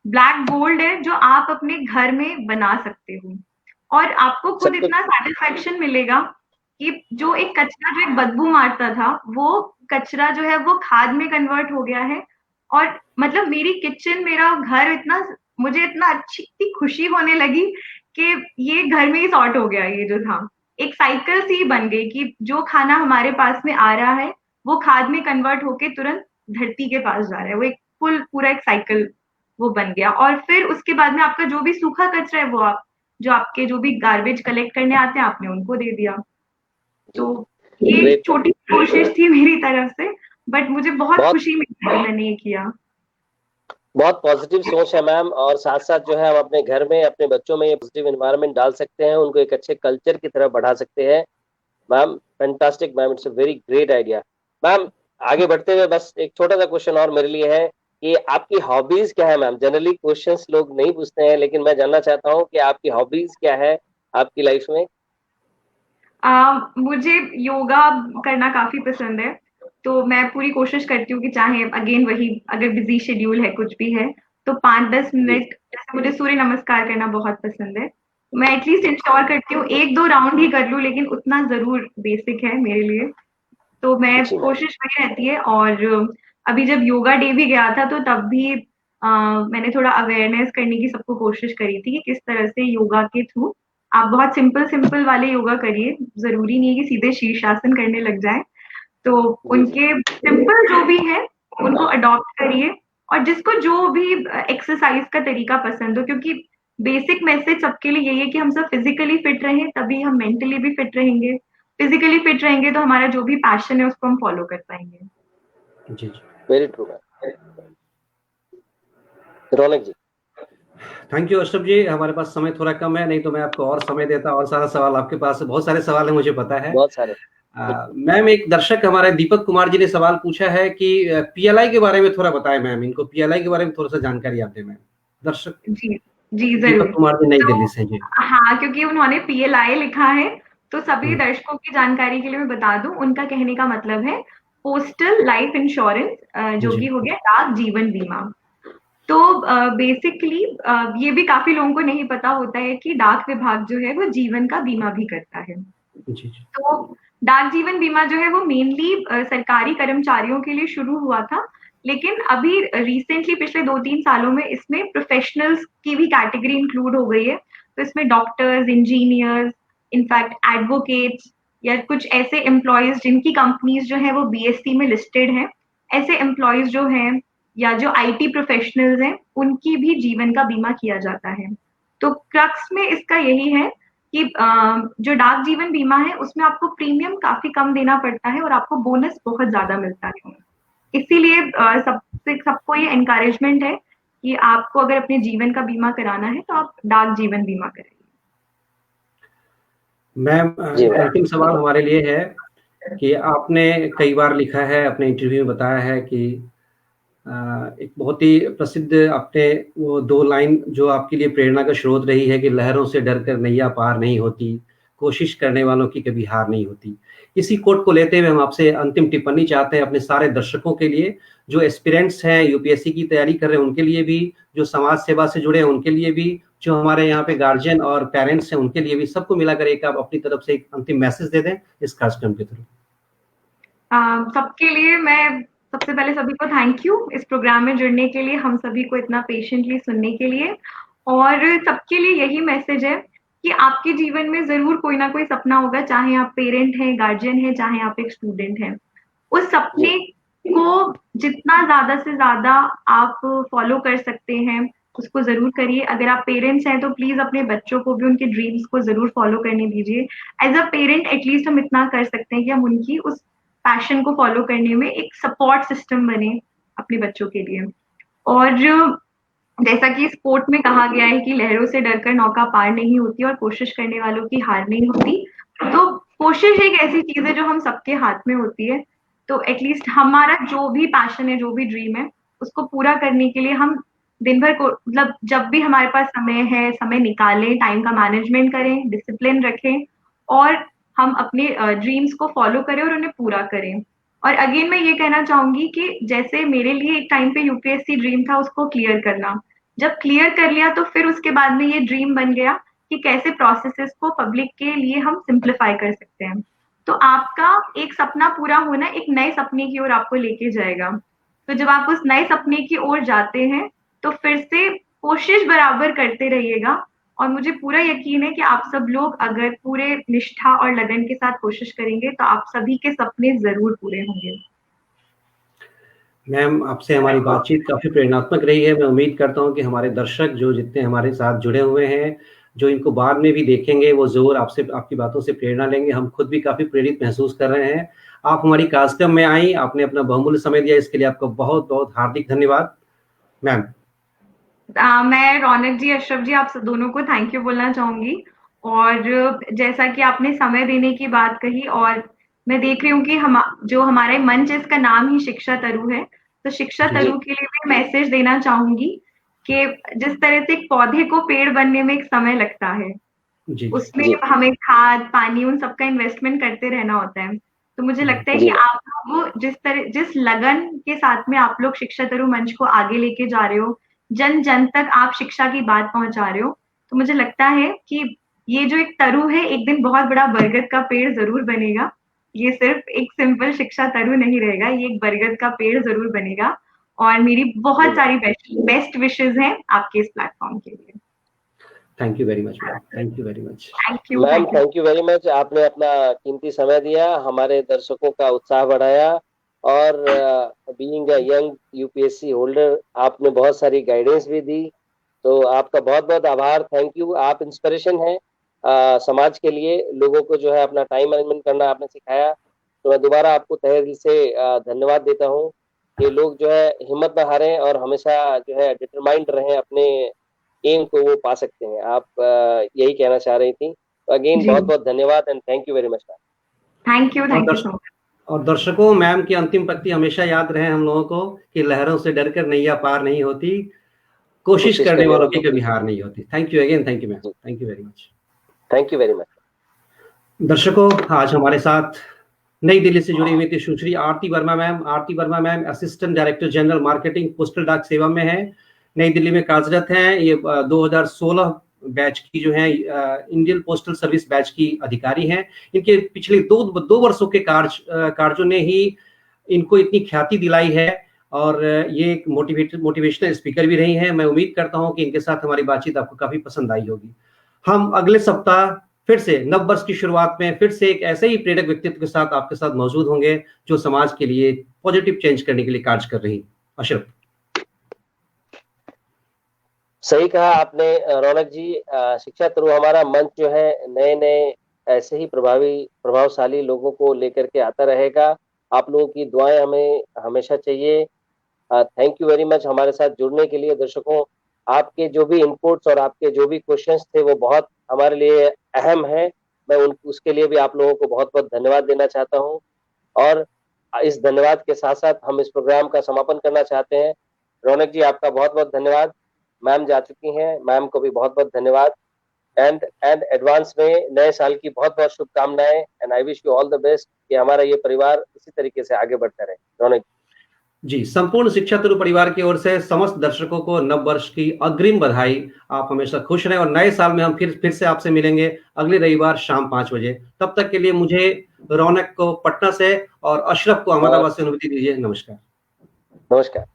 ब्लैक गोल्ड है जो आप अपने घर में बना सकते हो, और आपको खुद इतना सेटिस्फेक्शन मिलेगा कि जो एक कचरा जो एक बदबू मारता था वो कचरा जो है वो खाद में कन्वर्ट हो गया है। और मतलब मेरी किचन, मेरा घर इतना, मुझे इतना अच्छी इतनी खुशी होने लगी कि ये घर में ही सॉर्ट हो गया। ये जो था एक साइकिल सी बन गई कि जो खाना हमारे पास में आ रहा है वो खाद में कन्वर्ट होके तुरंत धरती के पास जा रहा है। वो एक पूरा एक साइकिल वो बन गया। और फिर उसके बाद में आपका जो भी सूखा कचरा है वो आप, जो आपके जो भी गार्बेज कलेक्ट करने आते हैं, आपने उनको दे दिया। तो ये छोटी कोशिश थी मेरी तरफ से, बट मुझे बहुत खुशी मिली मैंने ये किया। बहुत पॉजिटिव सोच है मैम, और साथ साथ जो है हम अपने घर में अपने बच्चों में ये पॉजिटिव एनवायरनमेंट डाल सकते हैं, उनको एक अच्छे कल्चर की तरफ बढ़ा सकते हैं। Ma'am fantastic ma'am, it's a very great idea. Ma'am आगे बढ़ते हुए बस एक छोटा सा क्वेश्चन और मेरे लिए है कि आपकी हॉबीज क्या है मैम? जनरली क्वेश्चंस लोग नहीं पूछते हैं, लेकिन मैं जानना चाहता हूँ कि आपकी हॉबीज क्या है आपकी लाइफ में? मुझे योगा करना काफी पसंद है, तो मैं पूरी कोशिश करती हूँ कि चाहे अगेन वही अगर बिजी शेड्यूल है कुछ भी है तो 5-10 मिनट, जैसे मुझे सूर्य नमस्कार करना बहुत पसंद है, मैं एटलीस्ट इंश्योर करती हूँ 1-2 राउंड ही कर लूँ, लेकिन उतना जरूर बेसिक है मेरे लिए। तो मैं जी मैम। कोशिश वही रहती है। और अभी जब योगा डे भी गया था तो तब भी मैंने थोड़ा अवेयरनेस करने की सबको कोशिश करी थी कि किस तरह से योगा के थ्रू आप बहुत सिंपल सिंपल वाले योगा करिए, जरूरी नहीं है कि सीधे शीर्षासन करने लग जाए। तो उनके सिंपल जो भी है उनको अडॉप्ट करिए, और जिसको जो भी एक्सरसाइज का तरीका पसंद हो, क्योंकि बेसिक मैसेज सबके लिए यही है कि हम सब फिजिकली फिट रहें, तभी हम मेंटली भी फिट रहेंगे। फिजिकली फिट रहेंगे तो हमारा जो भी पैशन है उसको हम फॉलो कर पाएंगे। जी जी, very true ma'am. Raunak ji. Thank you Ashraf ji. हमारे पास समय थोड़ा कम है, नहीं तो मैं आपको और समय देता, और सारा सवाल आपके पास बहुत सारे सवाल है, मुझे पता है। बहुत सारे। मैम एक दर्शक हमारे दीपक कुमार जी ने सवाल पूछा है कि पीएलआई के बारे में थोड़ा बताएं मैम, इनको पीएलआई के बारे में थोड़ा सा जानकारी आप दें मैम। दर्शक जी जी दीपक जरूर। कुमार जी नई तो दिल्ली से जी। हाँ, क्योंकि उन्होंने पीएलआई लिखा है, तो सभी हम्म, दर्शकों की जानकारी के लिए मैं बता दूं, उनका कहने का मतलब है पोस्टल लाइफ इंश्योरेंस, जो जी कि हो गया डाक जीवन बीमा। तो बेसिकली ये भी काफी लोगों को नहीं पता होता है कि डाक विभाग जो है वो जीवन का बीमा भी करता है। जी जी। तो डाक जीवन बीमा जो है वो मेनली सरकारी कर्मचारियों के लिए शुरू हुआ था, लेकिन अभी रिसेंटली पिछले 2-3 सालों में इसमें प्रोफेशनल्स की भी कैटेगरी इंक्लूड हो गई है। तो इसमें डॉक्टर्स, इंजीनियर्स, इनफैक्ट एडवोकेट्स, या कुछ ऐसे एम्प्लॉयज जिनकी कंपनीज जो है वो बीएससी में लिस्टेड है, ऐसे एम्प्लॉयज जो हैं या जो आईटी प्रोफेशनल्स हैं, उनकी भी जीवन का बीमा किया जाता है। तो क्रक्स में इसका यही है कि जो डाक जीवन बीमा है उसमें आपको प्रीमियम काफी कम देना पड़ता है और आपको बोनस बहुत ज्यादा मिलता है। इसीलिए सबको ये एनकरेजमेंट है कि आपको अगर अपने जीवन का बीमा कराना है तो आप डाक जीवन बीमा कराइए। मैम जी एक मैम। अंतिम सवाल हमारे लिए है कि आपने कई बार लिखा है, अपने इंटरव्यू में बताया है कि एक बहुत ही प्रसिद्ध आपने वो 2 लाइन जो आपके लिए प्रेरणा का स्रोत रही है कि लहरों से डरकर नैया पार नहीं होती, कोशिश करने वालों की कभी हार नहीं होती। इसी कोट को लेते हुए हम आपसे अंतिम टिप्पणी चाहते हैं अपने सारे दर्शकों के लिए, जो एस्पिरेंट्स हैं, यूपीएससी की तैयारी कर रहे हैं उनके लिए भी, जो समाज सेवा से जुड़े हैं उनके लिए भी, जो हमारे यहाँ पे गार्जियन और पेरेंट्स हैं उनके लिए भी, सबको मिलाकर एक आप अपनी तरफ से एक अंतिम मैसेज दे दें इस कार्यक्रम के थ्रू। सबके लिए मैं सबसे पहले सभी को थैंक यू इस प्रोग्राम में जुड़ने के लिए, हम सभी को इतना पेशेंटली सुनने के लिए। और सबके लिए यही मैसेज है कि आपके जीवन में जरूर कोई ना कोई सपना होगा, चाहे आप पेरेंट हैं, गार्जियन हैं, चाहे आप एक स्टूडेंट हैं। उस सपने को जितना ज्यादा से ज्यादा आप फॉलो कर सकते हैं उसको जरूर करिए। अगर आप पेरेंट्स हैं तो प्लीज अपने बच्चों को भी उनके ड्रीम्स को जरूर फॉलो करने दीजिए। एज अ पेरेंट एटलीस्ट हम इतना कर सकते हैं कि हम उनकी उस पैशन को फॉलो करने में एक सपोर्ट सिस्टम बने अपने बच्चों के लिए। और जैसा कि स्पोर्ट में कहा गया है कि लहरों से डरकर नौका पार नहीं होती और कोशिश करने वालों की हार नहीं होती, तो कोशिश एक ऐसी चीज है जो हम सबके हाथ में होती है। तो एटलीस्ट हमारा जो भी पैशन है, जो भी ड्रीम है, उसको पूरा करने के लिए हम दिन भर को मतलब जब भी हमारे पास समय है, समय निकालें, टाइम का मैनेजमेंट करें, डिसिप्लिन रखें, और हम अपने ड्रीम्स को फॉलो करें और उन्हें पूरा करें। और अगेन मैं ये कहना चाहूंगी कि जैसे मेरे लिए एक टाइम पे यूपीएससी ड्रीम था उसको क्लियर करना, जब क्लियर कर लिया तो फिर उसके बाद में ये ड्रीम बन गया कि कैसे प्रोसेसेस को पब्लिक के लिए हम सिंप्लीफाई कर सकते हैं। तो आपका एक सपना पूरा होना एक नए सपने की ओर आपको लेके जाएगा। तो जब आप उस नए सपने की ओर जाते हैं तो फिर से कोशिश बराबर करते रहिएगा, और मुझे पूरा यकीन है कि आप सब लोग अगर पूरे निष्ठा और लगन के साथ कोशिश करेंगे तो आप सभी के सपने जरूर पूरे होंगे। मैम आपसे हमारी बातचीत काफ़ी प्रेरणात्मक रही है। मैं उम्मीद करता हूँ कि हमारे दर्शक जो जितने हमारे साथ जुड़े हुए हैं, जो इनको बाद में भी देखेंगे, वो ज़रूर आपसे आपकी बातों से प्रेरणा लेंगे। हम खुद भी काफ़ी प्रेरित महसूस कर रहे हैं। आप हमारी कार्यक्रम में आईं, आपने अपना बहुमूल्य समय दिया, इसके लिए आपका बहुत-बहुत हार्दिक धन्यवाद मैम। मैं रौनक जी, अशरफ जी, आप सब दोनों को थैंक यू बोलना चाहूंगी। और जैसा कि आपने समय देने की बात कही, और मैं देख रही हूँ कि जो हमारे मंच है, इसका नाम ही शिक्षा तरु है, तो शिक्षा जी तरु के लिए भी मैसेज देना चाहूंगी कि जिस तरह से एक पौधे को पेड़ बनने में एक समय लगता है, जी उसमें जी हमें खाद, पानी, उन सबका इन्वेस्टमेंट करते रहना होता है। तो मुझे लगता है जी कि मैम आप लोग जिस लगन के साथ में आप लोग शिक्षा तरु मंच को आगे लेके जा रहे हो, जन जन तक आप शिक्षा की बात पहुंचा रहे हो, तो मुझे लगता है कि ये जो एक तरु है, एक दिन बहुत बड़ा बरगद का पेड़ जरूर बनेगा। ये सिर्फ एक सिंपल शिक्षा तरु नहीं रहेगा, ये एक बरगद का पेड़ जरूर बनेगा। और मेरी जी बहुत मैम सारी बेस्ट विशेज हैं आपके इस प्लेटफॉर्म के लिए। Thank you very much ma'am, thank you very much. Ma'am thank you. Thank you very much, आपने अपना कीमती समय दिया, हमारे दर्शकों का उत्साह बढ़ाया, और being a young UPSC holder आपने बहुत सारी गाइडेंस भी दी, तो आपका बहुत बहुत आभार, थैंक यू। आप इंस्पिरेशन हैं समाज के लिए, लोगों को जो है अपना टाइम मैनेजमेंट करना आपने सिखाया, तो मैं दोबारा आपको तहे दिल से धन्यवाद देता हूँ कि लोग जो है हिम्मत न हारें और हमेशा जो है डिटरमाइंड रहें, अपने एम को वो पा सकते हैं। आप यही कहना चाह रही थी, तो अगेन जी, बहुत बहुत धन्यवाद and thank you very much. Thank you और सो मच। और दर्शकों, मैम की अंतिम पंक्ति हमेशा याद रहे हम लोगों को कि लहरों से डरकर नैया पार नहीं होती, कोशिश कोशिश करने करने वालों की वालों कभी की, हार नहीं होती। Thank you again, thank you ma'am, जी thank you very much. Thank you very much. दर्शकों, आज हमारे साथ नई दिल्ली से जुड़ी हुई थी Sushri Aarti Verma ma'am. Aarti Verma ma'am assistant director general marketing, postal डाक सेवा में है, नई दिल्ली में कार्यरत हैं। ये 2016 बैच की जो है इंडियन पोस्टल सर्विस बैच की अधिकारी हैं। इनके पिछले दो वर्षों के कार्यों ने ही इनको इतनी ख्याति दिलाई है, और ये एक मोटिवेशनल स्पीकर भी रही हैं। मैं उम्मीद करता हूं कि इनके साथ हमारी बातचीत आपको काफी पसंद आई होगी। हम अगले सप्ताह फिर से नव वर्ष की शुरुआत में फिर से एक ऐसे ही प्रेरक व्यक्तित्व के साथ आपके साथ मौजूद होंगे जो समाज के लिए पॉजिटिव चेंज करने के लिए कार्य कर रही। अशरफ। सही कहा आपने रौनक जी, शिक्षा तरु हमारा मंच जो है नए नए ऐसे ही प्रभावशाली लोगों को लेकर के आता रहेगा। आप लोगों की दुआएं हमें हमेशा चाहिए। थैंक यू वेरी मच हमारे साथ जुड़ने के लिए। दर्शकों, आपके जो भी इनपुट्स और आपके जो भी क्वेश्चंस थे वो बहुत हमारे लिए अहम है। मैं उसके लिए भी आप लोगों को बहुत बहुत धन्यवाद देना चाहता हूँ, और इस धन्यवाद के साथ साथ हम इस प्रोग्राम का समापन करना चाहते हैं। रौनक जी, आपका बहुत बहुत धन्यवाद। मैम जा चुकी हैं, मैम को भी बहुत बहुत धन्यवाद, एंड एडवांस में नए साल की बहुत बहुत शुभकामनाएं, and I wish you all the best कि हमारा ये परिवार इसी तरीके से आगे बढ़ता रहे। रौनक जी, संपूर्ण शिक्षा तरु परिवार की ओर से समस्त दर्शकों को नव वर्ष की अग्रिम बधाई। आप हमेशा खुश रहें, और नए साल में हम फिर से आपसे मिलेंगे अगले रविवार शाम 5 बजे। तब तक के लिए मुझे, रौनक को पटना से और अशरफ को और अहमदाबाद से अनुमति दीजिए। नमस्कार। नमस्कार।